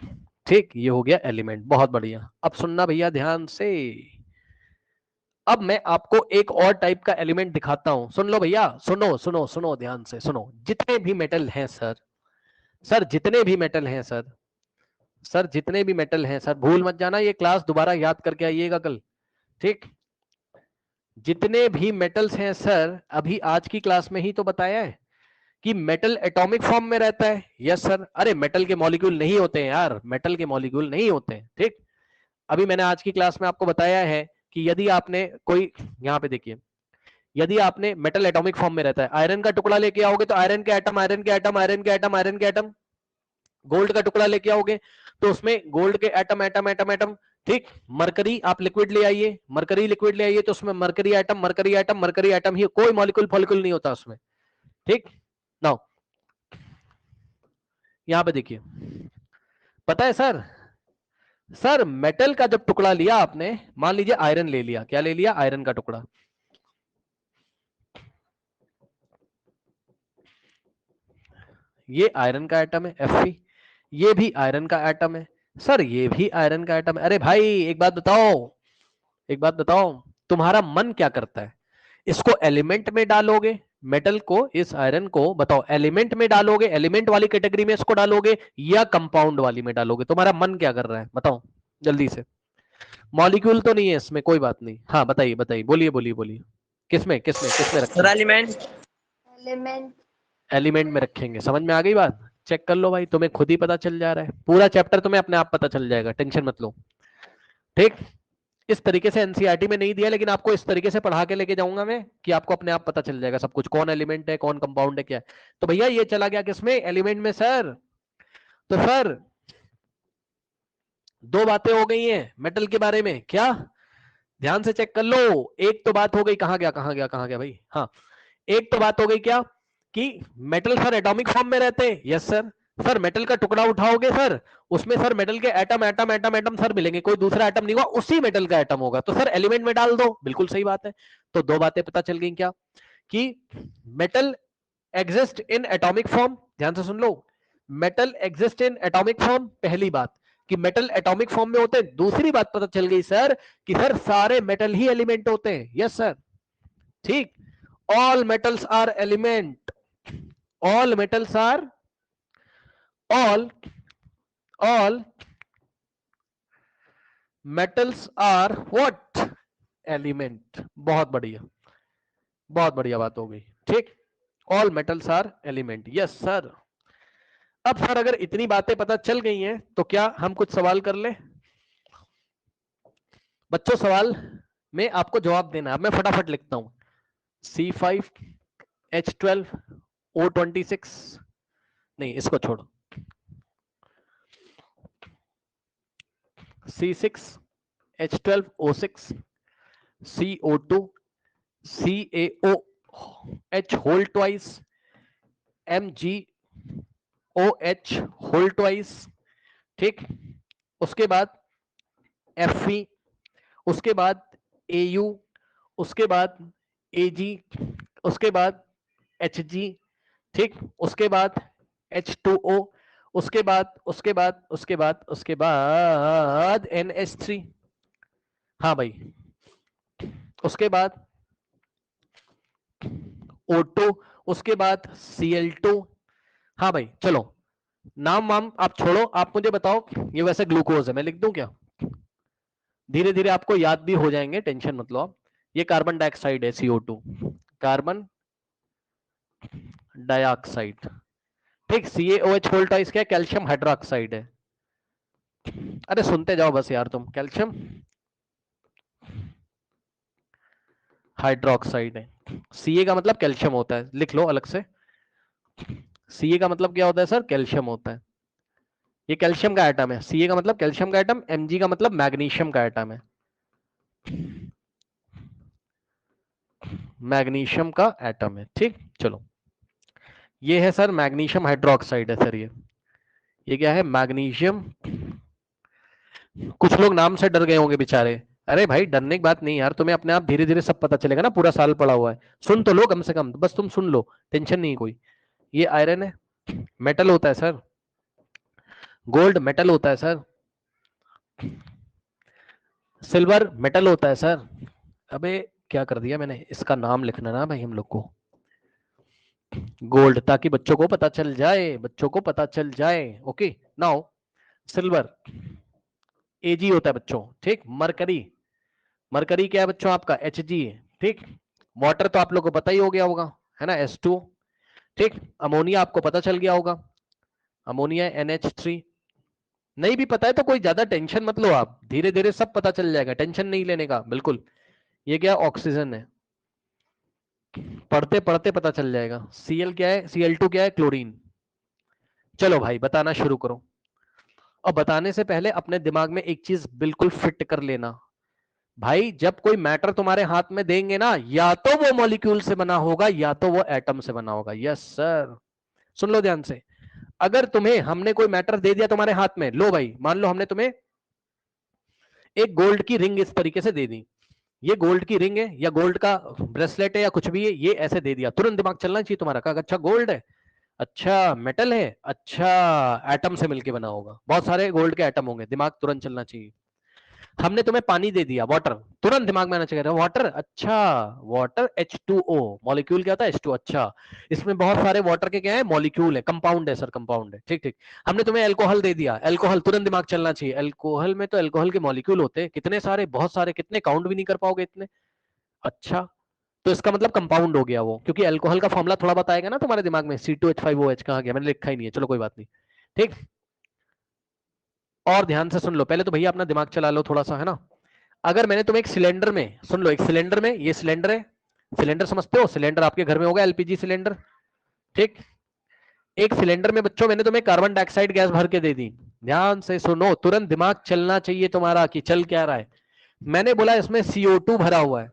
ठीक, ये हो गया एलिमेंट, बहुत बढ़िया। अब सुनना भैया ध्यान से, अब मैं आपको एक और टाइप का एलिमेंट दिखाता हूं, सुन लो भैया, सुनो सुनो सुनो ध्यान से सुनो। जितने भी मेटल हैं सर जितने भी मेटल हैं सर जितने भी मेटल हैं सर, भूल मत जाना, ये क्लास दोबारा याद करके आइएगा कल। ठीक, जितने भी मेटल्स हैं सर, अभी आज की क्लास में ही तो बताया है कि मेटल एटॉमिक फॉर्म में रहता है। यस सर, अरे मेटल के मॉलिक्यूल नहीं होते हैं यार, मेटल के मॉलिक्यूल नहीं होते हैं। ठीक, अभी मैंने आज की क्लास में आपको बताया है कि यदि आपने कोई, यहां पे देखिए, यदि आपने मेटल एटॉमिक फॉर्म में रहता है, आयरन का टुकड़ा लेके आओगे तो आयरन के एटम, आयरन के एटम, आयरन के एटम, आयरन के एटम, गोल्ड का टुकड़ा लेके आओगे तो उसमें गोल्ड के एटम एटम एटम एटम। ठीक, मरकरी आप लिक्विड ले आइए, मरकरी लिक्विड ले आइए तो उसमें mercury atom, mercury atom, mercury atom ही, कोई मॉलिक्यूल फॉलिक्यूल नहीं होता उसमें। ठीक, नाउ यहां पे देखिए, पता है सर मेटल का जब टुकड़ा लिया आपने, मान लीजिए आयरन ले लिया, क्या ले लिया, आयरन का टुकड़ा, ये आयरन का एटम है Fe, ये भी आयरन का एटम है सर, ये भी आयरन का एटम है। अरे भाई एक बात बताओ, एक बात बताओ, तुम्हारा मन क्या करता है, इसको एलिमेंट में डालोगे, मेटल को, इस आयरन को बताओ एलिमेंट में डालोगे, एलिमेंट वाली कैटेगरी में इसको डालोगे या कंपाउंड वाली में डालोगे, तुम्हारा मन क्या कर रहा है बताओ जल्दी से। मॉलिक्यूल तो नहीं है इसमें, कोई बात नहीं, हाँ बताइए बताइए, बोलिए बोलिए बोलिए, किसमें किसमें किसमें सर रखें, एलिमेंट। एलिमेंट। एलिमेंट में रखेंगे, समझ में आ गई बात, चेक कर लो भाई, तुम्हें खुद ही पता चल जा रहा है, पूरा चैप्टर तुम्हें अपने आप पता चल जाएगा, टेंशन मत लो। ठीक, इस तरीके से एनसीईआरटी में नहीं दिया, लेकिन आपको इस तरीके से पढ़ा के लेके जाऊंगा मैं कि आपको अपने आप पता चल जाएगा सब कुछ, कौन एलिमेंट है, कौन कंपाउंड है, क्या है। तो भैया ये चला गया किसमें, एलिमेंट में सर। तो सर दो बातें हो गई हैं मेटल के बारे में, क्या, ध्यान से चेक कर लो। एक तो बात हो गई, कहां गया कहां गया कहां गया भाई, हाँ, एक तो बात हो गई क्या, कि मेटल सर एटॉमिक फॉर्म में रहते हैं। यस सर मेटल का टुकड़ा उठाओगे सर, उसमें सर मेटल के atom atom atom atom sir मिलेंगे, कोई दूसरा एटम नहीं होगा, उसी मेटल का एटम होगा, तो सर एलिमेंट में डाल दो, बिल्कुल सही बात है। तो दो बातें पता चल गई, क्या, कि metal exist in atomic form, ध्यान से सुन लो, metal exist in atomic form, पहली बात कि मेटल एटॉमिक फॉर्म में होते हैं। दूसरी बात पता चल गई सर कि सर सारे मेटल ही एलिमेंट होते हैं। यस सर, ठीक, all metals are element, all metals are, all metals are what, element। बहुत बढ़िया बात हो गई। ठीक, all metals are element, yes sir. अब सर अगर इतनी बातें पता चल गई हैं तो क्या हम कुछ सवाल कर लें बच्चों, सवाल में आपको जवाब देना है, मैं फटाफट लिखता हूं, C5H12O26, नहीं इसको छोड़ो, C6H12O6, CO2, CaOH whole twice, MgOH whole twice। ठीक, उसके बाद Fe, उसके बाद Au, उसके बाद Ag, उसके बाद Hg, ठीक, उसके बाद H2O, उसके बाद NH3, हाँ भाई, उसके बाद O2, उसके बाद Cl2। हाँ भाई चलो, नाम वाम आप छोड़ो, आप मुझे बताओ, ये वैसे ग्लूकोज है, मैं लिख दूं क्या, धीरे धीरे आपको याद भी हो जाएंगे, टेंशन मत लो आप। ये कार्बन डाइऑक्साइड है CO2, कार्बन डाइऑक्साइड। ठीक, CaOH होल ट्वाइस क्या है, कैल्शियम हाइड्रोक्साइड है। अरे सुनते जाओ बस यार तुम, कैल्शियम हाइड्रोक्साइड है। Ca का मतलब कैल्शियम होता है, लिख लो अलग से, Ca का मतलब क्या होता है सर, कैल्शियम होता है, ये कैल्शियम का एटम है। Ca का मतलब कैल्शियम का एटम, Mg का मतलब मैग्नीशियम का एटम है, मैग्नीशियम का एटम है। ठीक, चलो ये है सर मैग्नीशियम हाइड्रोक्साइड है सर, ये क्या है, मैग्नीशियम कुछ लोग नाम से डर गए होंगे बेचारे। अरे भाई डरने की बात नहीं यार, तुम्हें अपने आप धीरे धीरे सब पता चलेगा ना, पूरा साल पड़ा हुआ है। सुन तो लो कम से कम, बस तुम सुन लो, टेंशन नहीं कोई। ये आयरन है, मेटल होता है सर। गोल्ड मेटल होता है सर। सिल्वर मेटल होता है सर। अबे क्या कर दिया मैंने, इसका नाम लिखना ना भाई हम लोग को, गोल्ड, ताकि बच्चों को पता चल जाए, बच्चों को पता चल जाए। ओके नाउ सिल्वर एजी होता है बच्चों, ठीक। मरकरी, मरकरी क्या है बच्चों आपका, एच जी है, ठीक। वाटर तो आप लोग को पता ही हो गया होगा, है ना, H2, ठीक। अमोनिया आपको पता चल गया होगा, अमोनिया NH3। नहीं भी पता है तो कोई ज्यादा टेंशन मत लो आप, धीरे धीरे सब पता चल जाएगा, टेंशन नहीं लेने का बिल्कुल। ये क्या ऑक्सीजन है, पढ़ते पढ़ते पता चल जाएगा। Cl क्या है, Cl2 क्या है, क्लोरीन। चलो भाई बताना शुरू करो। और बताने से पहले अपने दिमाग में एक चीज बिल्कुल फिट कर लेना, भाई जब कोई मैटर तुम्हारे हाथ में देंगे ना, या तो वो मॉलिक्यूल से बना होगा या तो वो एटम से बना होगा। यस सर, सुन लो ध्यान से। अगर तुम्हें हमने कोई मैटर दे दिया तुम्हारे हाथ में, लो भाई मान लो हमने तुम्हें एक गोल्ड की रिंग इस तरीके से दे दी, ये गोल्ड की रिंग है या गोल्ड का ब्रेसलेट है या कुछ भी है, ये ऐसे दे दिया, तुरंत दिमाग चलना चाहिए तुम्हारा, कहा अच्छा गोल्ड है, अच्छा मेटल है, अच्छा एटम से मिलके बना होगा, बहुत सारे गोल्ड के एटम होंगे, दिमाग तुरंत चलना चाहिए। हमने तुम्हें पानी दे दिया, वाटर, तुरंत दिमाग में आना चाहिए वाटर, अच्छा वाटर H2O, मॉलिक्यूल क्या होता है H2, अच्छा इसमें बहुत सारे वाटर के क्या है, मॉलिक्यूल है, कंपाउंड है सर, कंपाउंड है, ठीक ठीक। हमने तुम्हें अल्कोहल दे दिया, अल्कोहल, तुरंत दिमाग चलना चाहिए, अल्कोहल में तो अल्कोहल के मॉलिक्यूल होते हैं कितने सारे, बहुत सारे, कितने काउंट भी नहीं कर पाओगे इतने। अच्छा तो इसका मतलब कंपाउंड हो गया वो, क्योंकि अल्कोहल का फॉर्मूला थोड़ा बताएगा ना तुम्हारे दिमाग में, C2H5OH कहाँ गया, मैंने लिखा ही नहीं है, चलो कोई बात नहीं, ठीक। और ध्यान से सुन लो, पहले तो भैया अपना दिमाग चला लो थोड़ा सा, है ना। अगर मैंने तुम्हें एक सिलेंडर में, सुन लो, एक सिलेंडर में, ये सिलेंडर है, सिलेंडर समझते हो, सिलेंडर आपके घर में होगा, एलपीजी सिलेंडर, ठीक। एक सिलेंडर में बच्चों मैंने तुम्हें कार्बन डाइऑक्साइड गैस भर के दे दी, ध्यान से सुनो, तुरंत दिमाग चलना चाहिए तुम्हारा कि चल क्या रहा है। मैंने बोला इसमें CO2 भरा हुआ है,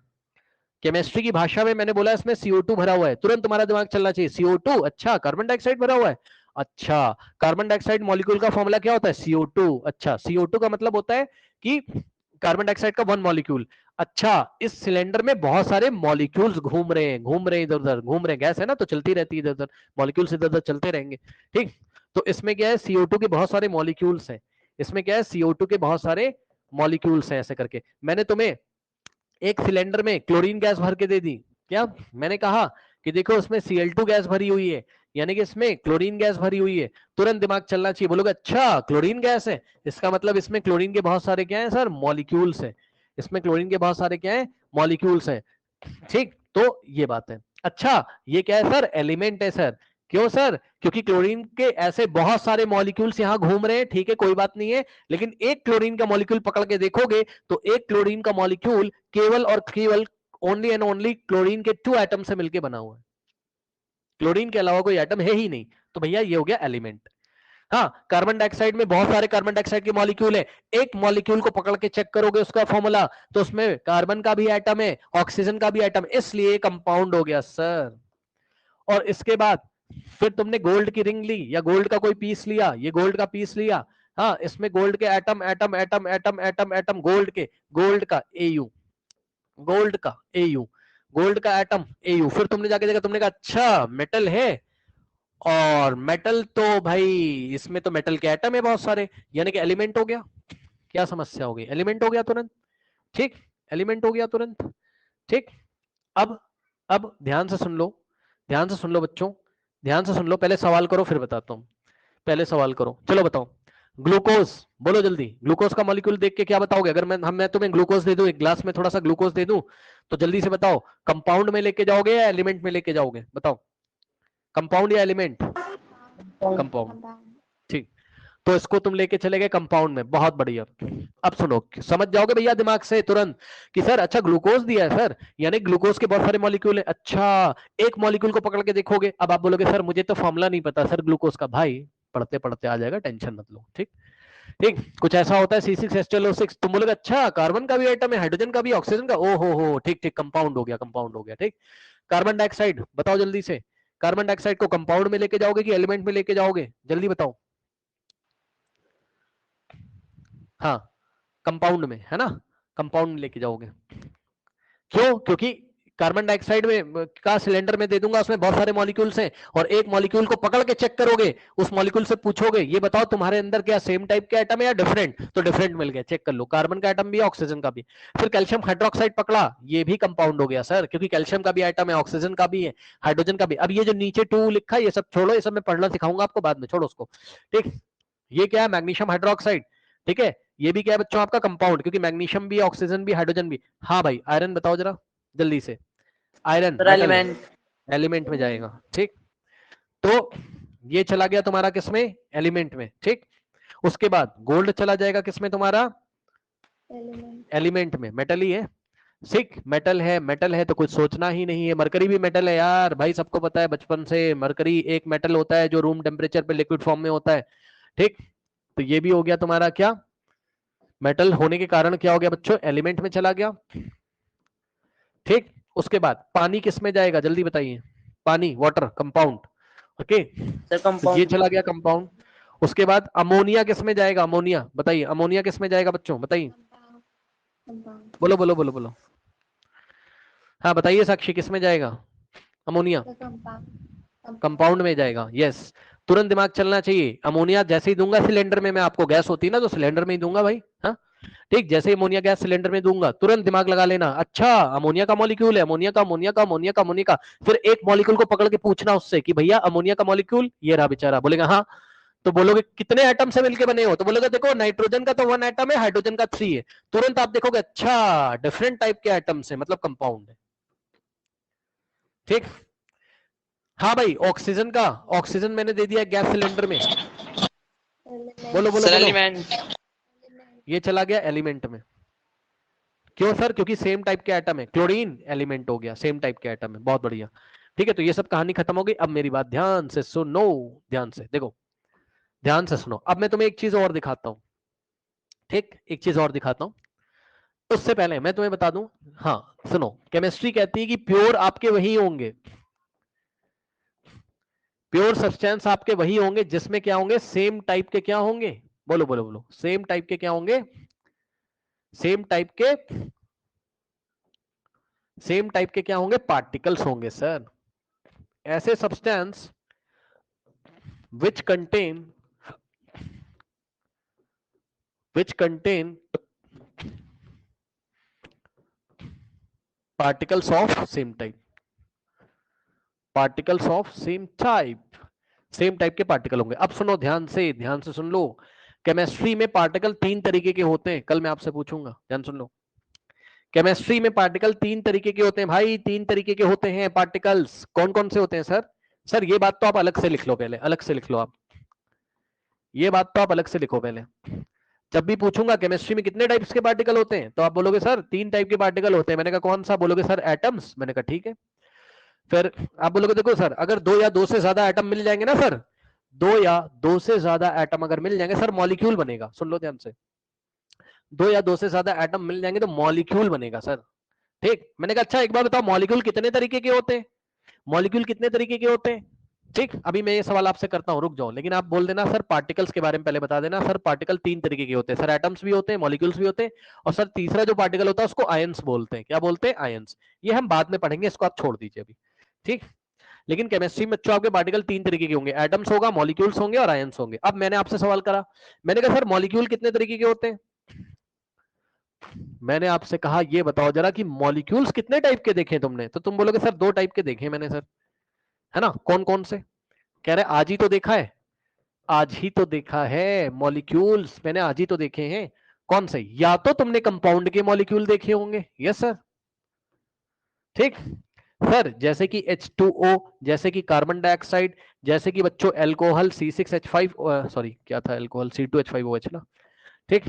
केमिस्ट्री की भाषा में मैंने बोला इसमें CO2 भरा हुआ है, तुरंत तुम्हारा दिमाग चलना चाहिए, CO2, अच्छा कार्बन डाइऑक्साइड भरा हुआ है, अच्छा कार्बन डाइऑक्साइड मॉलिक्यूल का फॉर्मूला क्या होता है, CO2, अच्छा CO2 का मतलब होता है कि कार्बन डाइऑक्साइड का वन मॉलिक्यूल। अच्छा इस सिलेंडर में बहुत सारे मॉलिक्यूल्स घूम रहे हैं, घूम रहे हैं, इधर उधर घूम रहे हैं, गैस है ना तो चलती रहती है इधर उधर, मॉलिक्यूल्स इधर उधर चलते रहेंगे, ठीक। तो इसमें क्या है, CO2 के बहुत सारे मॉलिक्यूल्स हैं, इसमें क्या है, CO2 के बहुत सारे मॉलिक्यूल्स हैं, ऐसे करके मैंने तुम्हें एक सिलेंडर में क्लोरीन गैस भर के दे दी, क्या मैंने कहा कि देखो इसमें Cl2 गैस भरी हुई है, यानी कि इसमें क्लोरीन गैस भरी हुई है, तुरंत दिमाग चलना चाहिए, बोलोगे अच्छा क्लोरीन गैस है, इसका मतलब इसमें क्लोरीन के बहुत सारे क्या है सर, मॉलिक्यूल्स है, इसमें क्लोरीन के बहुत सारे क्या है, मॉलिक्यूल्स है, ठीक। तो ये बात है। अच्छा ये क्या है सर, एलिमेंट है सर, क्यों सर, क्योंकि क्लोरीन के ऐसे बहुत सारे मॉलिक्यूल्स यहां घूम रहे हैं, ठीक है कोई बात नहीं है, लेकिन एक क्लोरीन का मॉलिक्यूल पकड़ के देखोगे तो एक क्लोरीन का मॉलिक्यूल केवल और केवल ओनली एंड ओनली क्लोरीन के 2 एटम से मिलकर बना हुआ है, क्लोरीन के अलावा कोई एटम है ही नहीं, तो भैया ये हो गया एलिमेंट। हाँ कार्बन डाइऑक्साइड में बहुत सारे कार्बन डाइऑक्साइड के मॉलिक्यूल है, एक मॉलिक्यूल को पकड़ के चेक करोगे उसका फॉर्मूला, तो उसमें कार्बन का भी एटम है, ऑक्सीजन का भी एटम, इसलिए कंपाउंड हो गया सर। और इसके बाद फिर तुमने गोल्ड की रिंग ली या गोल्ड का कोई पीस लिया, ये गोल्ड का पीस लिया, हाँ इसमें गोल्ड के atom atom atom atom atom atom gold के, गोल्ड का AU, गोल्ड का AU, गोल्ड का एटम AU, फिर तुमने जाके देखा, तुमने कहा अच्छा मेटल है, और मेटल तो भाई इसमें तो मेटल के एटम है बहुत सारे, यानी कि एलिमेंट हो गया, क्या समस्या हो गई, एलिमेंट हो गया तुरंत, ठीक, एलिमेंट हो गया तुरंत, ठीक। अब ध्यान से सुन लो, ध्यान से सुन लो बच्चों, ध्यान से सुन लो, पहले सवाल करो फिर बताता हूं, पहले सवाल करो, चलो बताओ। ग्लूकोज, बोलो जल्दी, ग्लूकोज का मॉलिक्यूल देख के क्या बताओगे, अगर मैं तुम्हें ग्लूकोज दे दूं, एक ग्लास में थोड़ा सा ग्लूकोज दे दूं, तो जल्दी से बताओ कंपाउंड में लेके जाओगे या एलिमेंट में लेके जाओगे, बताओ कंपाउंड या एलिमेंट, कंपाउंड, ठीक। तो इसको तुम लेके चले गए कंपाउंड में, बहुत बढ़िया। अब सुनो, समझ जाओगे भैया दिमाग से तुरंत कि सर अच्छा ग्लूकोज दिया है सर, यानी ग्लूकोज के बहुत सारे मॉलिक्यूल है, अच्छा एक मॉलिक्यूल को पकड़ के देखोगे, अब आप बोलोगे सर मुझे तो फॉर्मूला नहीं पता सर ग्लूकोज का, भाई पढ़ते पढ़ते आ जाएगा, टेंशन मत लो, ठीक ठीक। कुछ ऐसा होता है C6H12O6, तुम बोलोगे अच्छा कार्बन का भी आइटम है, हाइड्रोजन का भी, ऑक्सीजन का, ओ हो ठीक ठीक, कंपाउंड हो गया, कंपाउंड हो गया, ठीक। कार्बन डाइऑक्साइड बताओ जल्दी से, कार्बन डाइऑक्साइड को कंपाउंड में लेके जाओगे कि एलिमेंट में लेके जाओगे, जल्दी बताओ। हाँ कंपाउंड में, है ना, कंपाउंड में लेके जाओगे। क्यों? क्योंकि कार्बन डाइऑक्साइड में का सिलेंडर में दे दूंगा, उसमें बहुत सारे मॉलिक्यूल्स हैं, और एक मॉलिक्यूल को पकड़ के चेक करोगे, उस मॉलिक्यूल से पूछोगे ये बताओ तुम्हारे अंदर क्या सेम टाइप के एटम है या डिफरेंट, तो डिफरेंट मिल गया, चेक कर लो, कार्बन का एटम भी है, ऑक्सीजन का भी। फिर कैल्शियम हाइड्रोक्साइड पकड़ा, ये भी कंपाउंड हो गया सर, क्योंकि कैल्शियम का भी एटम है, ऑक्सीजन का भी है, हाइड्रोजन का भी। अब ये जो नीचे 2 लिखा है ये सब छोड़ो, ये सब मैं पढ़ना सिखाऊंगा आपको बाद में, छोड़ो उसको, ठीक। ये क्या है? मैग्नीशियम हाइड्रोक्साइड, ठीक है। ये भी क्या है बच्चों आपका कंपाउंड, क्योंकि मैग्नीशियम भी, ऑक्सीजन भी, हाइड्रोजन भी। हाँ भाई, आयरन बताओ जरा जल्दी से। आयरन सर मेटल है, एलिमेंट। एलिमेंट में जाएगा, ठीक। तो ये चला गया तुम्हारा किसमें? एलिमेंट में, ठीक। उसके बाद गोल्ड चला जाएगा किसमें तुम्हारा? एलिमेंट में, मेटल ही है, ठीक। मेटल है, मेटल है तो कुछ सोचना ही नहीं है। मरकरी भी मेटल है यार, भाई सबको पता है बचपन से, मरकरी एक मेटल होता है जो रूम टेम्परेचर पे लिक्विड फॉर्म में होता है, ठीक। तो ये भी हो गया तुम्हारा क्या? मेटल होने के कारण क्या हो गया बच्चों? एलिमेंट में चला गया, ठीक। उसके बाद पानी किस में जाएगा जल्दी बताइए? पानी, वाटर, कंपाउंड, ओके। सर तो ये कंपाउंड। चला गया कंपाउंड। उसके बाद अमोनिया किस में जाएगा? अमोनिया बताइए, अमोनिया किस में जाएगा बच्चों? बताइए, बोलो बोलो बोलो बोलो, हाँ बताइए साक्षी, किस में जाएगा अमोनिया? कंपाउंड में जाएगा, यस। तुरंत दिमाग चलना चाहिए, अमोनिया जैसे ही दूंगा सिलेंडर में, मैं आपको गैस होती है ना तो सिलेंडर में ही दूंगा भाई, हाँ, ठीक। जैसे ही अमोनिया गैस सिलेंडर में दूंगा, तुरंत दिमाग लगा लेना, अच्छा अमोनिया का मॉलिक्यूल है, अमोनिया का, अमोनिया का, अमोनिया का, अमोनिया का। फिर एक मॉलिक्यूल को पकड़ के पूछना उससे कि भैया अमोनिया का मॉलिक्यूल ये रहा, बेचारा बोलेगा हाँ, तो बोलोगे कितने एटम से मिलके बने हो, तो बोलोगे देखो नाइट्रोजन का तो 1 एटम है, हाइड्रोजन का 3 है। तुरंत आप देखोगे अच्छा डिफरेंट टाइप के एटम से, मतलब कंपाउंड है, ठीक। हाँ भाई, ऑक्सीजन का, ऑक्सीजन मैंने दे दिया गैस सिलेंडर में, बोलो बोलो सर बोलो, एलिमेंट। ये चला गया एलिमेंट में। क्यों सर? क्योंकि सेम टाइप के एटम है, क्लोरीन एलिमेंट हो गया, सेम टाइप के एटम है, बहुत बढ़िया, ठीक है। तो ये सब कहानी खत्म हो गई। अब मेरी बात ध्यान से सुनो, ध्यान से देखो, ध्यान से सुनो। अब मैं तुम्हें एक चीज और दिखाता हूं, ठीक, एक चीज और दिखाता हूं। उससे पहले मैं तुम्हें बता दूं, हाँ सुनो, केमिस्ट्री कहती है कि प्योर आपके वही होंगे, प्योर सब्सटेंस आपके वही होंगे जिसमें क्या होंगे? सेम टाइप के क्या होंगे? बोलो बोलो बोलो, सेम टाइप के क्या होंगे? सेम टाइप के, सेम टाइप के क्या होंगे? पार्टिकल्स होंगे सर। ऐसे substance which contain particles of same type, particles of same type, same type के पार्टिकल होंगे। अब सुनो ध्यान से, ध्यान से सुन लो, केमिस्ट्री में पार्टिकल 3 तरीके के होते हैं, कल मैं आपसे पूछूंगा, ध्यान सुन लो। केमिस्ट्री में पार्टिकल 3 तरीके के होते हैं भाई, 3 तरीके के होते हैं पार्टिकल्स। कौन कौन से होते हैं सर? सर ये बात तो आप अलग से लिख लो, पहले अलग से लिख लो आप, ये बात तो आप अलग से लिखो पहले। जब भी पूछूंगा केमिस्ट्री में कितने टाइप्स के पार्टिकल होते हैं, तो आप बोलोगे सर 3 टाइप के पार्टिकल होते हैं। मैंने कहा कौन सा? बोलोगे सर एटम्स। मैंने कहा ठीक है। फिर आप बोलोगे देखो सर अगर 2 या 2 से ज्यादा एटम मिल जाएंगे ना सर, 2 या 2 से ज्यादा एटम अगर मिल जाएंगे सर, मॉलिक्यूल बनेगा। सुन लो ध्यान से, 2 या 2 से ज्यादा एटम मिल जाएंगे तो मॉलिक्यूल बनेगा सर, ठीक। मैंने कहा अच्छा एक बार बताओ मॉलिक्यूल कितने तरीके के होते हैं? मॉलिक्यूल कितने तरीके के होते हैं? ठीक, अभी मैं ये सवाल आपसे करता हूं, रुक जाओ, लेकिन आप बोल देना सर पार्टिकल्स के बारे में पहले बता देना। सर पार्टिकल 3 तरीके के होते हैं सर, एटम्स भी होते हैं, मॉलिक्यूल्स भी होते हैं, और सर तीसरा जो पार्टिकल होता है उसको आयंस बोलते हैं। क्या बोलते हैं? आयंस। ये हम बाद में पढ़ेंगे, इसको आप छोड़ दीजिए अभी, ठीक। लेकिन केमिस्ट्री में बच्चों आपके पार्टिकल 3 तरीके के होंगे, एटम्स होगा, मॉलिक्यूल्स होंगे और आयंस होंगे। अब मैंने आपसे सवाल करा, मैंने कहा सर मॉलिक्यूल कितने तरीके के होते हैं? मैंने आपसे कहा ये बताओ जरा कि मॉलिक्यूल्स कितने टाइप के देखे तुमने, तो तुम बोलोगे सर 2 टाइप के देखे मैंने सर, है ना। कौन कौन से? कह रहे आज ही तो देखा है, आज ही तो देखा है मॉलिक्यूल्स, मैंने आज ही तो देखे हैं। कौन से? या तो तुमने कंपाउंड के मॉलिक्यूल देखे होंगे, यस सर, ठीक। सर जैसे कि H2O, जैसे कि कार्बन डाइऑक्साइड, जैसे कि बच्चों एल्कोहल C6H5, सॉरी क्या था एल्कोहल C2H5OH ना, ठीक।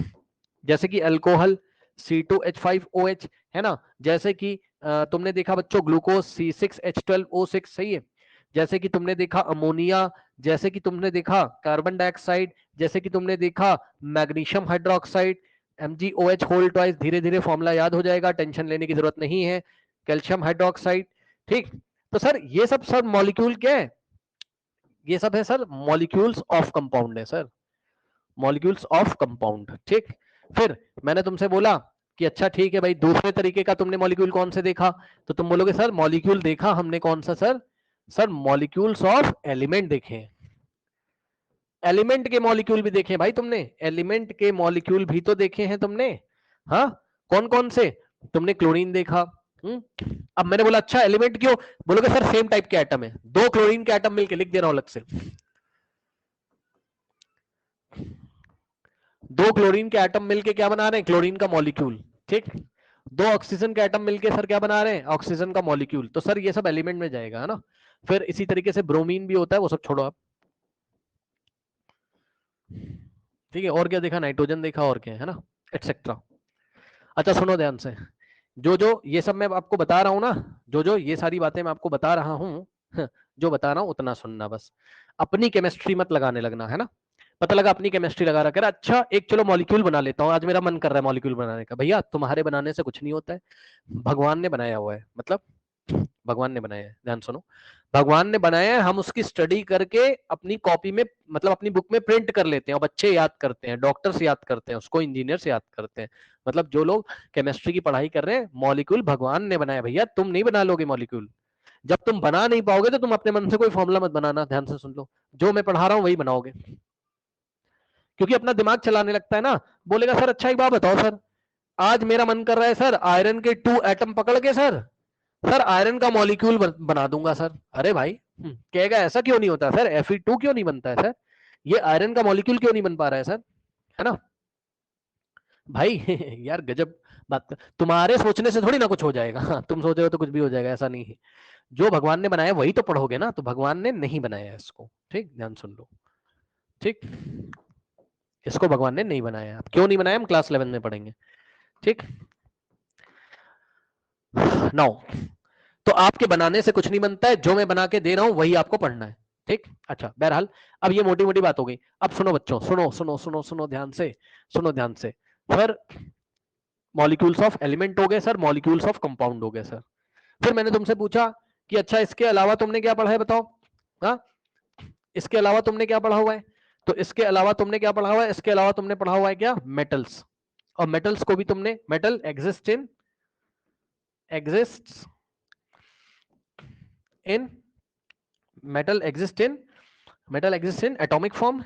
जैसे कि एल्कोहल C2H5OH, है ना। जैसे कि तुमने देखा बच्चों ग्लूकोज C6H12O6, सही है। जैसे कि तुमने देखा अमोनिया, जैसे कि तुमने देखा कार्बन डाइऑक्साइड, जैसे कि तुमने देखा magnesium hydroxide MgOH whole twice, धीरे धीरे फॉर्मूला याद हो जाएगा, टेंशन लेने की जरूरत नहीं है, कैल्शियम हाइड्रोक्साइड, ठीक। तो सर ये सब सर मॉलिक्यूल क्या है? ये सब है सर मॉलिक्यूल्स ऑफ कंपाउंड है सर, मॉलिक्यूल्स ऑफ कंपाउंड, ठीक। फिर मैंने तुमसे बोला कि अच्छा ठीक है भाई, दूसरे तरीके का तुमने मॉलिक्यूल कौन से देखा, तो तुम बोलोगे सर मॉलिक्यूल देखा हमने कौन सा sir, sir molecules of element देखे, एलिमेंट के मॉलिक्यूल भी देखे भाई तुमने, एलिमेंट के मॉलिक्यूल भी तो देखे हैं तुमने, हाँ कौन कौन से, तुमने क्लोरीन देखा। अब मैंने बोला अच्छा एलिमेंट क्यों, बोलोगे सर सेम टाइप के एटम है, दो क्लोरीन के एटम मिलके, लिख दे रहा हूं अलग से, दो क्लोरीन के एटम मिलके क्या बना रहे हैं, क्लोरीन का मॉलिक्यूल, ठीक, दो ऑक्सीजन के एटम मिलके सर क्या बना रहे हैं, ऑक्सीजन का मॉलिक्यूल, तो सर ये सब एलिमेंट में जाएगा, है ना। फिर इसी तरीके से ब्रोमीन भी होता है, वो सब छोड़ो आप, ठीक है, और क्या देखा, नाइट्रोजन देखा, और क्या है ना, एटसेट्रा। अच्छा सुनो ध्यान से, जो जो ये सब मैं आपको बता रहा हूं ना, जो जो ये सारी बातें मैं आपको बता रहा हूं, जो बता रहा हूं उतना सुनना बस, अपनी केमिस्ट्री मत लगाने लगना, है ना। पता लगा अपनी केमिस्ट्री लगा रखा है, अच्छा एक चलो मॉलिक्यूल बना लेता हूँ, आज मेरा मन कर रहा है मॉलिक्यूल बनाने का, भैया तुम्हारे बनाने से कुछ नहीं होता है, भगवान ने बनाया हुआ है, मतलब भगवान ने बनाया है, ध्यान सुनो, भगवान ने बनाया है, हम उसकी स्टडी करके अपनी कॉपी में, मतलब अपनी बुक में प्रिंट कर लेते हैं, और बच्चे याद करते हैं, डॉक्टर्स याद करते हैं उसको, इंजीनियर्स याद करते हैं, मतलब जो लोग केमिस्ट्री की पढ़ाई कर रहे हैं, मॉलिक्यूल भगवान ने बनाया भैया, तुम नहीं बना लोगे मॉलिक्यूल, जब तुम बना नहीं पाओगे तो तुम अपने मन से कोई फॉर्मूला मत बनाना, ध्यान से सुन लो, जो मैं पढ़ा रहा हूं वही बनाओगे, क्योंकि अपना दिमाग चलाने लगता है ना, बोलेगा सर अच्छा एक बात बताओ सर, आज मेरा मन कर रहा है सर आयरन के 2 एटम पकड़ के सर, सर आयरन का मॉलिक्यूल बना दूंगा सर, अरे भाई कहेगा ऐसा क्यों नहीं होता सर, Fe2 क्यों नहीं बनता है सर, ये आयरन का मॉलिक्यूल क्यों नहीं बन पा रहा है सर, है ना भाई। यार गजब बात तुम्हारे सोचने से थोड़ी ना कुछ हो जाएगा, तुम सोच रहे हो तो कुछ भी हो जाएगा, ऐसा नहीं है, जो भगवान ने बनाया वही तो पढ़ोगे ना, तो भगवान ने नहीं बनाया इसको, ठीक, ध्यान सुन लो, ठीक, इसको भगवान ने नहीं बनाया, क्यों नहीं बनाया हम क्लास 11 में पढ़ेंगे, ठीक। नाउ तो आपके बनाने से कुछ नहीं बनता है, जो मैं बना के दे रहा हूं वही आपको पढ़ना है, ठीक। अच्छा बहरहाल अब ये मोटी मोटी बात हो गई, अब सुनो बच्चों, सुनो सुनो सुनो सुनो ध्यान से, सुनो ध्यान से, सर मॉलिक्यूल्स ऑफ एलिमेंट हो गए सर, मॉलिक्यूल्स ऑफ कंपाउंड हो गए सर, फिर मैंने तुमसे पूछा कि अच्छा इसके अलावा तुमने क्या पढ़ा है बताओ, हाँ इसके अलावा तुमने क्या पढ़ा हुआ है, तो इसके अलावा तुमने क्या पढ़ा हुआ है, इसके अलावा तुमने पढ़ा हुआ है क्या, मेटल्स, और मेटल्स को भी तुमने, metal exist in metal exist in atomic form,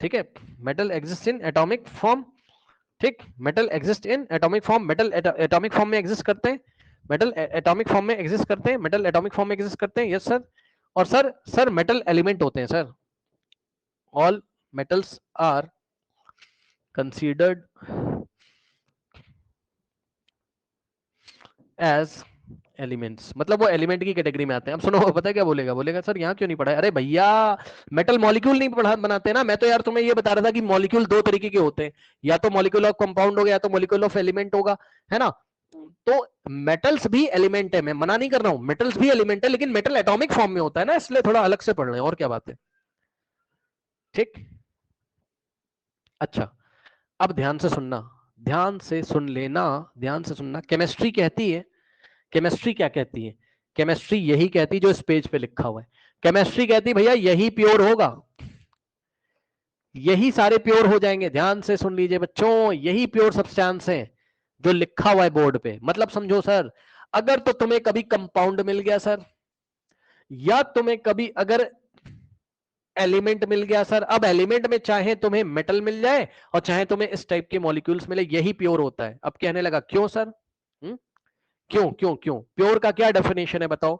ठीक है, metal exist in atomic form, ठीक, metal exist in atomic form, metal atomic form में एग्जिस्ट करते हैं, मेटल एटॉमिक फॉर्म में एग्जिस्ट करते हैं, मेटल एटॉमिक फॉर्म में एग्जिस्ट करते हैं, यस सर, और सर मेटल एलिमेंट होते हैं sir, all metals are considered as elements, मतलब वो एलिमेंट की कैटेगरी में आते हैं। अब सुनो पता है क्या बोलेगा, बोलेगा सर यहाँ क्यों नहीं पढ़ा है, अरे भैया मेटल मॉलिक्यूल नहीं पढ़ा बनाते ना, मैं तो यार तुम्हें ये बता रहा था कि मॉलिक्यूल दो तरीके के होते हैं, या तो मॉलिक्यूल ऑफ कंपाउंड होगा, या तो मॉलिक्यूल ऑफ एलिमेंट होगा, है ना, तो मेटल्स भी एलिमेंट है, मैं मना नहीं कर रहा हूं, मेटल्स भी एलिमेंट है, लेकिन मेटल एटॉमिक फॉर्म में होता है ना, इसलिए थोड़ा अलग से पढ़ रहे हैं, और क्या बात है, ठीक। अच्छा अब ध्यान से सुनना, ध्यान से सुन लेना, ध्यान से सुनना, केमिस्ट्री कहती है, केमिस्ट्री क्या कहती है, केमिस्ट्री यही कहती है जो इस पेज पे लिखा हुआ है, केमिस्ट्री कहती है भैया यही प्योर होगा, यही सारे प्योर हो जाएंगे, ध्यान से सुन लीजिए बच्चों, यही प्योर सब्सटेंस है जो लिखा हुआ है बोर्ड पे, मतलब समझो सर, अगर तो तुम्हें कभी कंपाउंड मिल गया सर, या तुम्हें कभी अगर एलिमेंट मिल गया सर, अब एलिमेंट में चाहे तुम्हें मेटल मिल जाए और चाहे तुम्हें इस टाइप के मॉलिक्यूल्स मिले, यही प्योर होता है। अब कहने लगा क्यों सर, क्यों क्यों क्यों, प्योर का क्या डेफिनेशन है बताओ,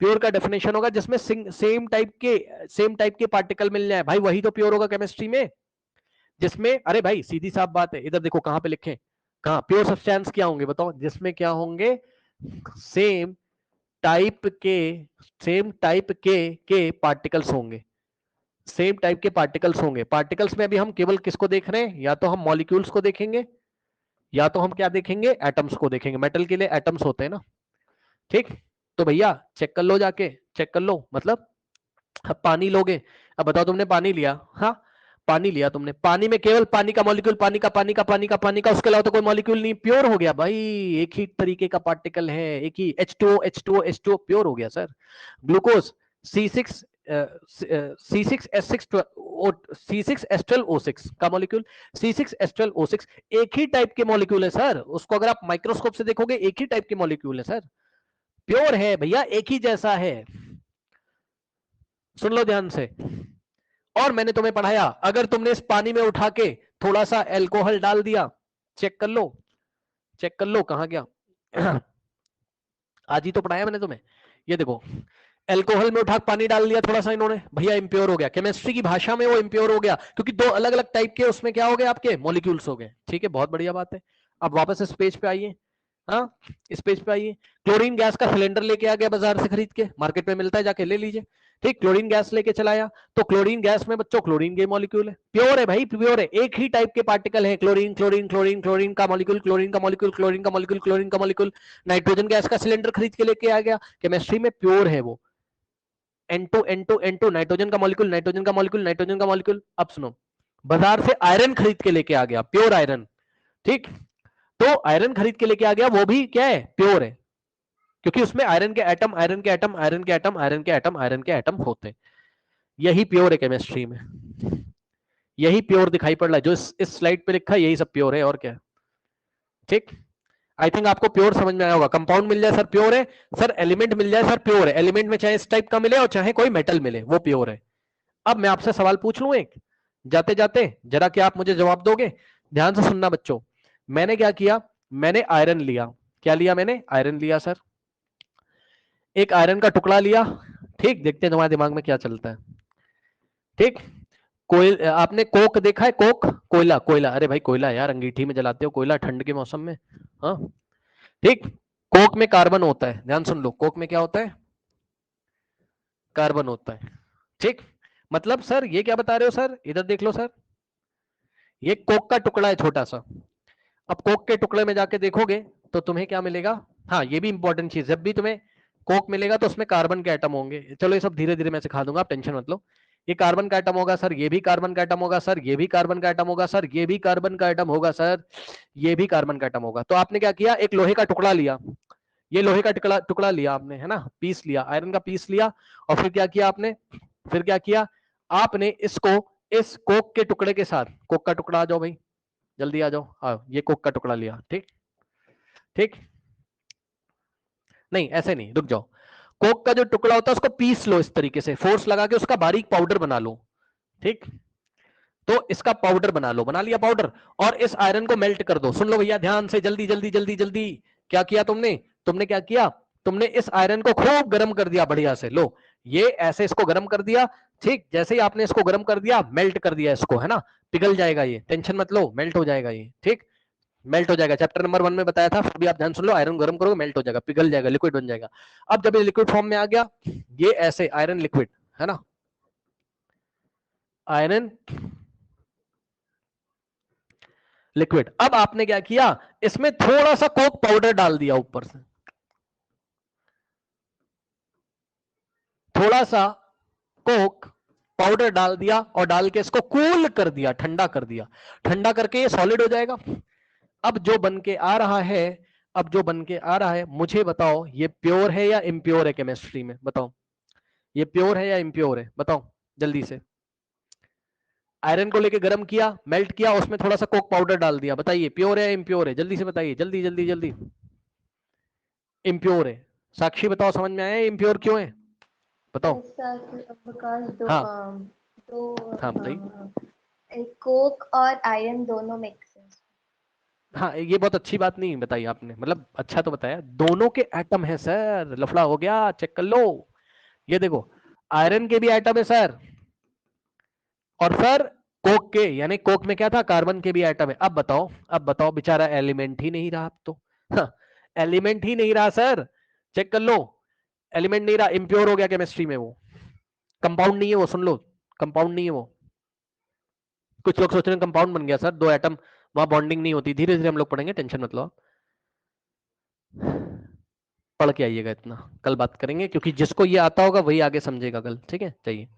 प्योर का डेफिनेशन होगा जिसमें सेम टाइप के पार्टिकल मिल जाए, भाई वही तो प्योर होगा केमिस्ट्री में, जिसमें, अरे भाई सीधी साफ बात है, इधर देखो कहां पे लिखे, कहां प्योर सब्सटेंस क्या होंगे बताओ, जिसमें क्या होंगे, सेम टाइप के के पार्टिकल्स होंगे, सेम टाइप के पार्टिकल्स होंगे, पार्टिकल्स में अभी हम केवल किसको देख रहे हैं, या तो हम मॉलिक्यूल्स को देखेंगे, या तो हम क्या देखेंगे, एटम्स को देखेंगे, मेटल के लिए एटम्स होते हैं ना, ठीक। तो भैया चेक कर लो, जाके चेक कर लो, मतलब अब पानी लोगे, अब बताओ तुमने पानी लिया, हाँ पानी लिया तुमने, पानी में केवल पानी का मॉलिक्यूल, पानी का, उसके अलावा तो कोई मॉलिक्यूल नहीं, प्योर हो गया भाई, एक ही तरीके का पार्टिकल है, एक ही H2O प्योर हो गया सर, ग्लूकोज C6 C6H12O6 का मॉलिक्यूल, C6H12O6 एक ही टाइप के मॉलिक्यूल है सर, उसको अगर आप माइक्रोस्कोप से देखोगे एक ही टाइप के मॉलिक्यूल है सर, प्योर है भैया, एक ही जैसा है। सुन लो ध्यान से। और मैंने तुम्हें पढ़ाया, अगर तुमने इस पानी में उठा के थोड़ा सा एल्कोहल डाल दिया, चेक कर लो, चेक कर लो कहां गया आज ही तो पढ़ाया मैंने तुम्हें। ये देखो, एल्कोहल में उठा पानी डाल दिया थोड़ा सा इन्होंने, भैया इंप्योर हो गया, केमिस्ट्री की भाषा में वो इंप्योर हो गया, क्योंकि दो अलग अलग टाइप के उसमें क्या हो गए आपके मॉलिक्यूल्स हो गए। ठीक है, बहुत बढ़िया बात है। अब वापस इस पेज पे आइए, हाँ इस पेज पे आइए। क्लोरीन गैस का सिलेंडर लेके आ गया बाजार से खरीद के, मार्केट में मिलता है, जाके ले लीजिए। ठीक, क्लोरीन गैस लेके चलाया, तो क्लोरीन गैस में बच्चों क्लोरीन के मॉलिक्यूल है, प्योर है भाई, प्योर है, एक ही टाइप के पार्टिकल है, क्लोरीन क्लोरीन क्लोरीन क्लोरीन का मॉलिक्यूल, क्लोरीन का मॉलिक्यूल, क्लोरीन का मॉलिक्यूल, क्लोरीन का मॉलिक्यूल। नाइट्रोजन गैस का सिलेंडर खरीद के लेके आ गया, केमिस्ट्री में प्योर है वो, N2 N2 N2, नाइट्रोजन का मॉलिक्यूल, नाइट्रोजन का मॉलिक्यूल, नाइट्रोजन का मॉलिक्यूल। अब सुनो, बाजार से आयरन खरीद के लेके आ गया, प्योर आयरन। ठीक, तो आयरन खरीद के लेके आ गया, वो भी क्या है, प्योर है, क्योंकि उसमें आयरन के एटम, आयरन के एटम, आयरन के एटम, आयरन के एटम, आयरन के एटम होते हैं। यही प्योर है केमिस्ट्री में, यही प्योर दिखाई पड़ रहा है, जो इस स्लाइड पे लिखा है यही सब प्योर है, और क्या। ठीक, आई थिंक आपको प्योर समझ में आया होगा। कंपाउंड मिल जाए सर प्योर है, सर एलिमेंट मिल जाए सर प्योर है, एलिमेंट में चाहे इस टाइप का मिले और चाहे कोई मेटल मिले, वो प्योर है। अब मैं आपसे सवाल पूछ लूं एक, जाते जाते जरा, क्या आप मुझे जवाब दोगे? ध्यान से सुनना बच्चों। मैंने क्या किया, मैंने आयरन लिया, क्या लिया मैंने, आयरन लिया सर, एक आयरन का टुकड़ा लिया। ठीक, देखते हैं तुम्हारे दिमाग में क्या चलता है। ठीक, आपने कोक देखा है, कोक, कोयला, कोयला, अरे भाई कोयला यार, अंगीठी में जलाते हो कोयला ठंड के मौसम में, हाँ। ठीक, कोक में कार्बन होता है, ध्यान सुन लो, कोक में क्या होता है, कार्बन होता है। ठीक, मतलब सर ये क्या बता रहे हो सर, इधर देख लो सर, ये कोक का टुकड़ा है छोटा सा। अब कोक के टुकड़े में जाके देखोगे तो तुम्हें क्या मिलेगा, हाँ ये भी इंपॉर्टेंट चीज, जब भी तुम्हें कोक मिलेगा तो उसमें कार्बन के एटम होंगे, चलो ये सब धीरे धीरे मैं सिखा दूंगा, आप टेंशन मत लो। ये कार्बन का एटम होगा सर, ये भी कार्बन का एटम होगा सर, ये भी कार्बन का एटम होगा सर, ये भी कार्बन का एटम होगा सर, ये भी कार्बन का एटम होगा। तो आपने क्या किया, एक लोहे का टुकड़ा लिया, ये लोहे का टुकड़ा टुकड़ा लिया आपने, है ना, पीस लिया, आयरन का पीस लिया, और फिर क्या किया आपने, फिर क्या किया आपने, इसको इस कोक के टुकड़े के साथ, कोक का टुकड़ा आ जाओ भाई, जल्दी आ जाओ, आओ, ये कोक का टुकड़ा लिया। ठीक, ठीक, नहीं ऐसे नहीं, रुक जाओ, कोक का जो टुकड़ा होता है उसको पीस लो, इस तरीके से फोर्स लगा के उसका बारीक पाउडर बना लो। ठीक, तो इसका पाउडर बना लो, बना लिया पाउडर, और इस आयरन को मेल्ट कर दो। सुन लो भैया ध्यान से, जल्दी जल्दी जल्दी जल्दी, क्या किया तुमने, तुमने क्या किया, तुमने इस आयरन को खूब गर्म कर दिया बढ़िया से, लो ये ऐसे इसको गर्म कर दिया। ठीक, जैसे ही आपने इसको गर्म कर दिया, मेल्ट कर दिया इसको, है ना, पिघल जाएगा ये, टेंशन मत लो, मेल्ट हो जाएगा ये। ठीक, मेल्ट हो जाएगा, चैप्टर नंबर 1 में बताया था, फिर भी आप ध्यान सुन लो, आयरन गर्म करोगे मेल्ट हो जाएगा, पिघल जाएगा, लिक्विड बन जाएगा। अब जब ये लिक्विड फॉर्म में आ गया, ये ऐसे आयरन लिक्विड, है ना, आयरन लिक्विड। अब आपने क्या किया, इसमें थोड़ा सा कोक पाउडर डाल दिया ऊपर से, थोड़ा सा कोक पाउडर डाल दिया, और डाल के इसको कूल कर दिया, ठंडा कर दिया, ठंडा करके ये सॉलिड हो जाएगा। अब जो बन के आ रहा है, अब जो बन के आ रहा है, मुझे बताओ ये प्योर है या इम्प्योर है, केमिस्ट्री में बताओ, ये प्योर है या इम्प्योर है, बताओ जल्दी से। आयरन को लेके गर्म किया, मेल्ट किया, उसमें थोड़ा सा कोक पाउडर डाल दिया, बताइए प्योर है या इम्प्योर है, जल्दी से बताइए, जल्दी जल्दी जल्दी। इम्प्योर है। साक्षी बताओ, समझ में आया इम्प्योर क्यों है, बताओ। हाँ हाँ बताइए। कोक और आयरन दोनों मिक्स है। हाँ ये बहुत अच्छी बात नहीं बताई आपने, मतलब अच्छा तो बताया, दोनों के एटम है सर, लफड़ा हो गया, चेक कर लो। ये देखो, आयरन के भी एटम है सर, और सर कोक के, यानी कोक में क्या था, कार्बन के भी एटम है। अब बताओ, अब बताओ, बेचारा एलिमेंट ही नहीं रहा अब तो, हाँ, एलिमेंट ही नहीं रहा सर, चेक कर लो, एलिमेंट नहीं रहा, इम्प्योर हो गया केमिस्ट्री में वो, कंपाउंड नहीं है वो, सुन लो, कंपाउंड नहीं है वो। कुछ लोग सोच रहे हैं कंपाउंड बन गया सर, दो एटम, वहां बॉन्डिंग नहीं होती, धीरे धीरे हम लोग पढ़ेंगे, टेंशन मत लो आप। पढ़ के आइएगा इतना, कल बात करेंगे, क्योंकि जिसको ये आता होगा वही आगे समझेगा कल, ठीक है, चाहिए।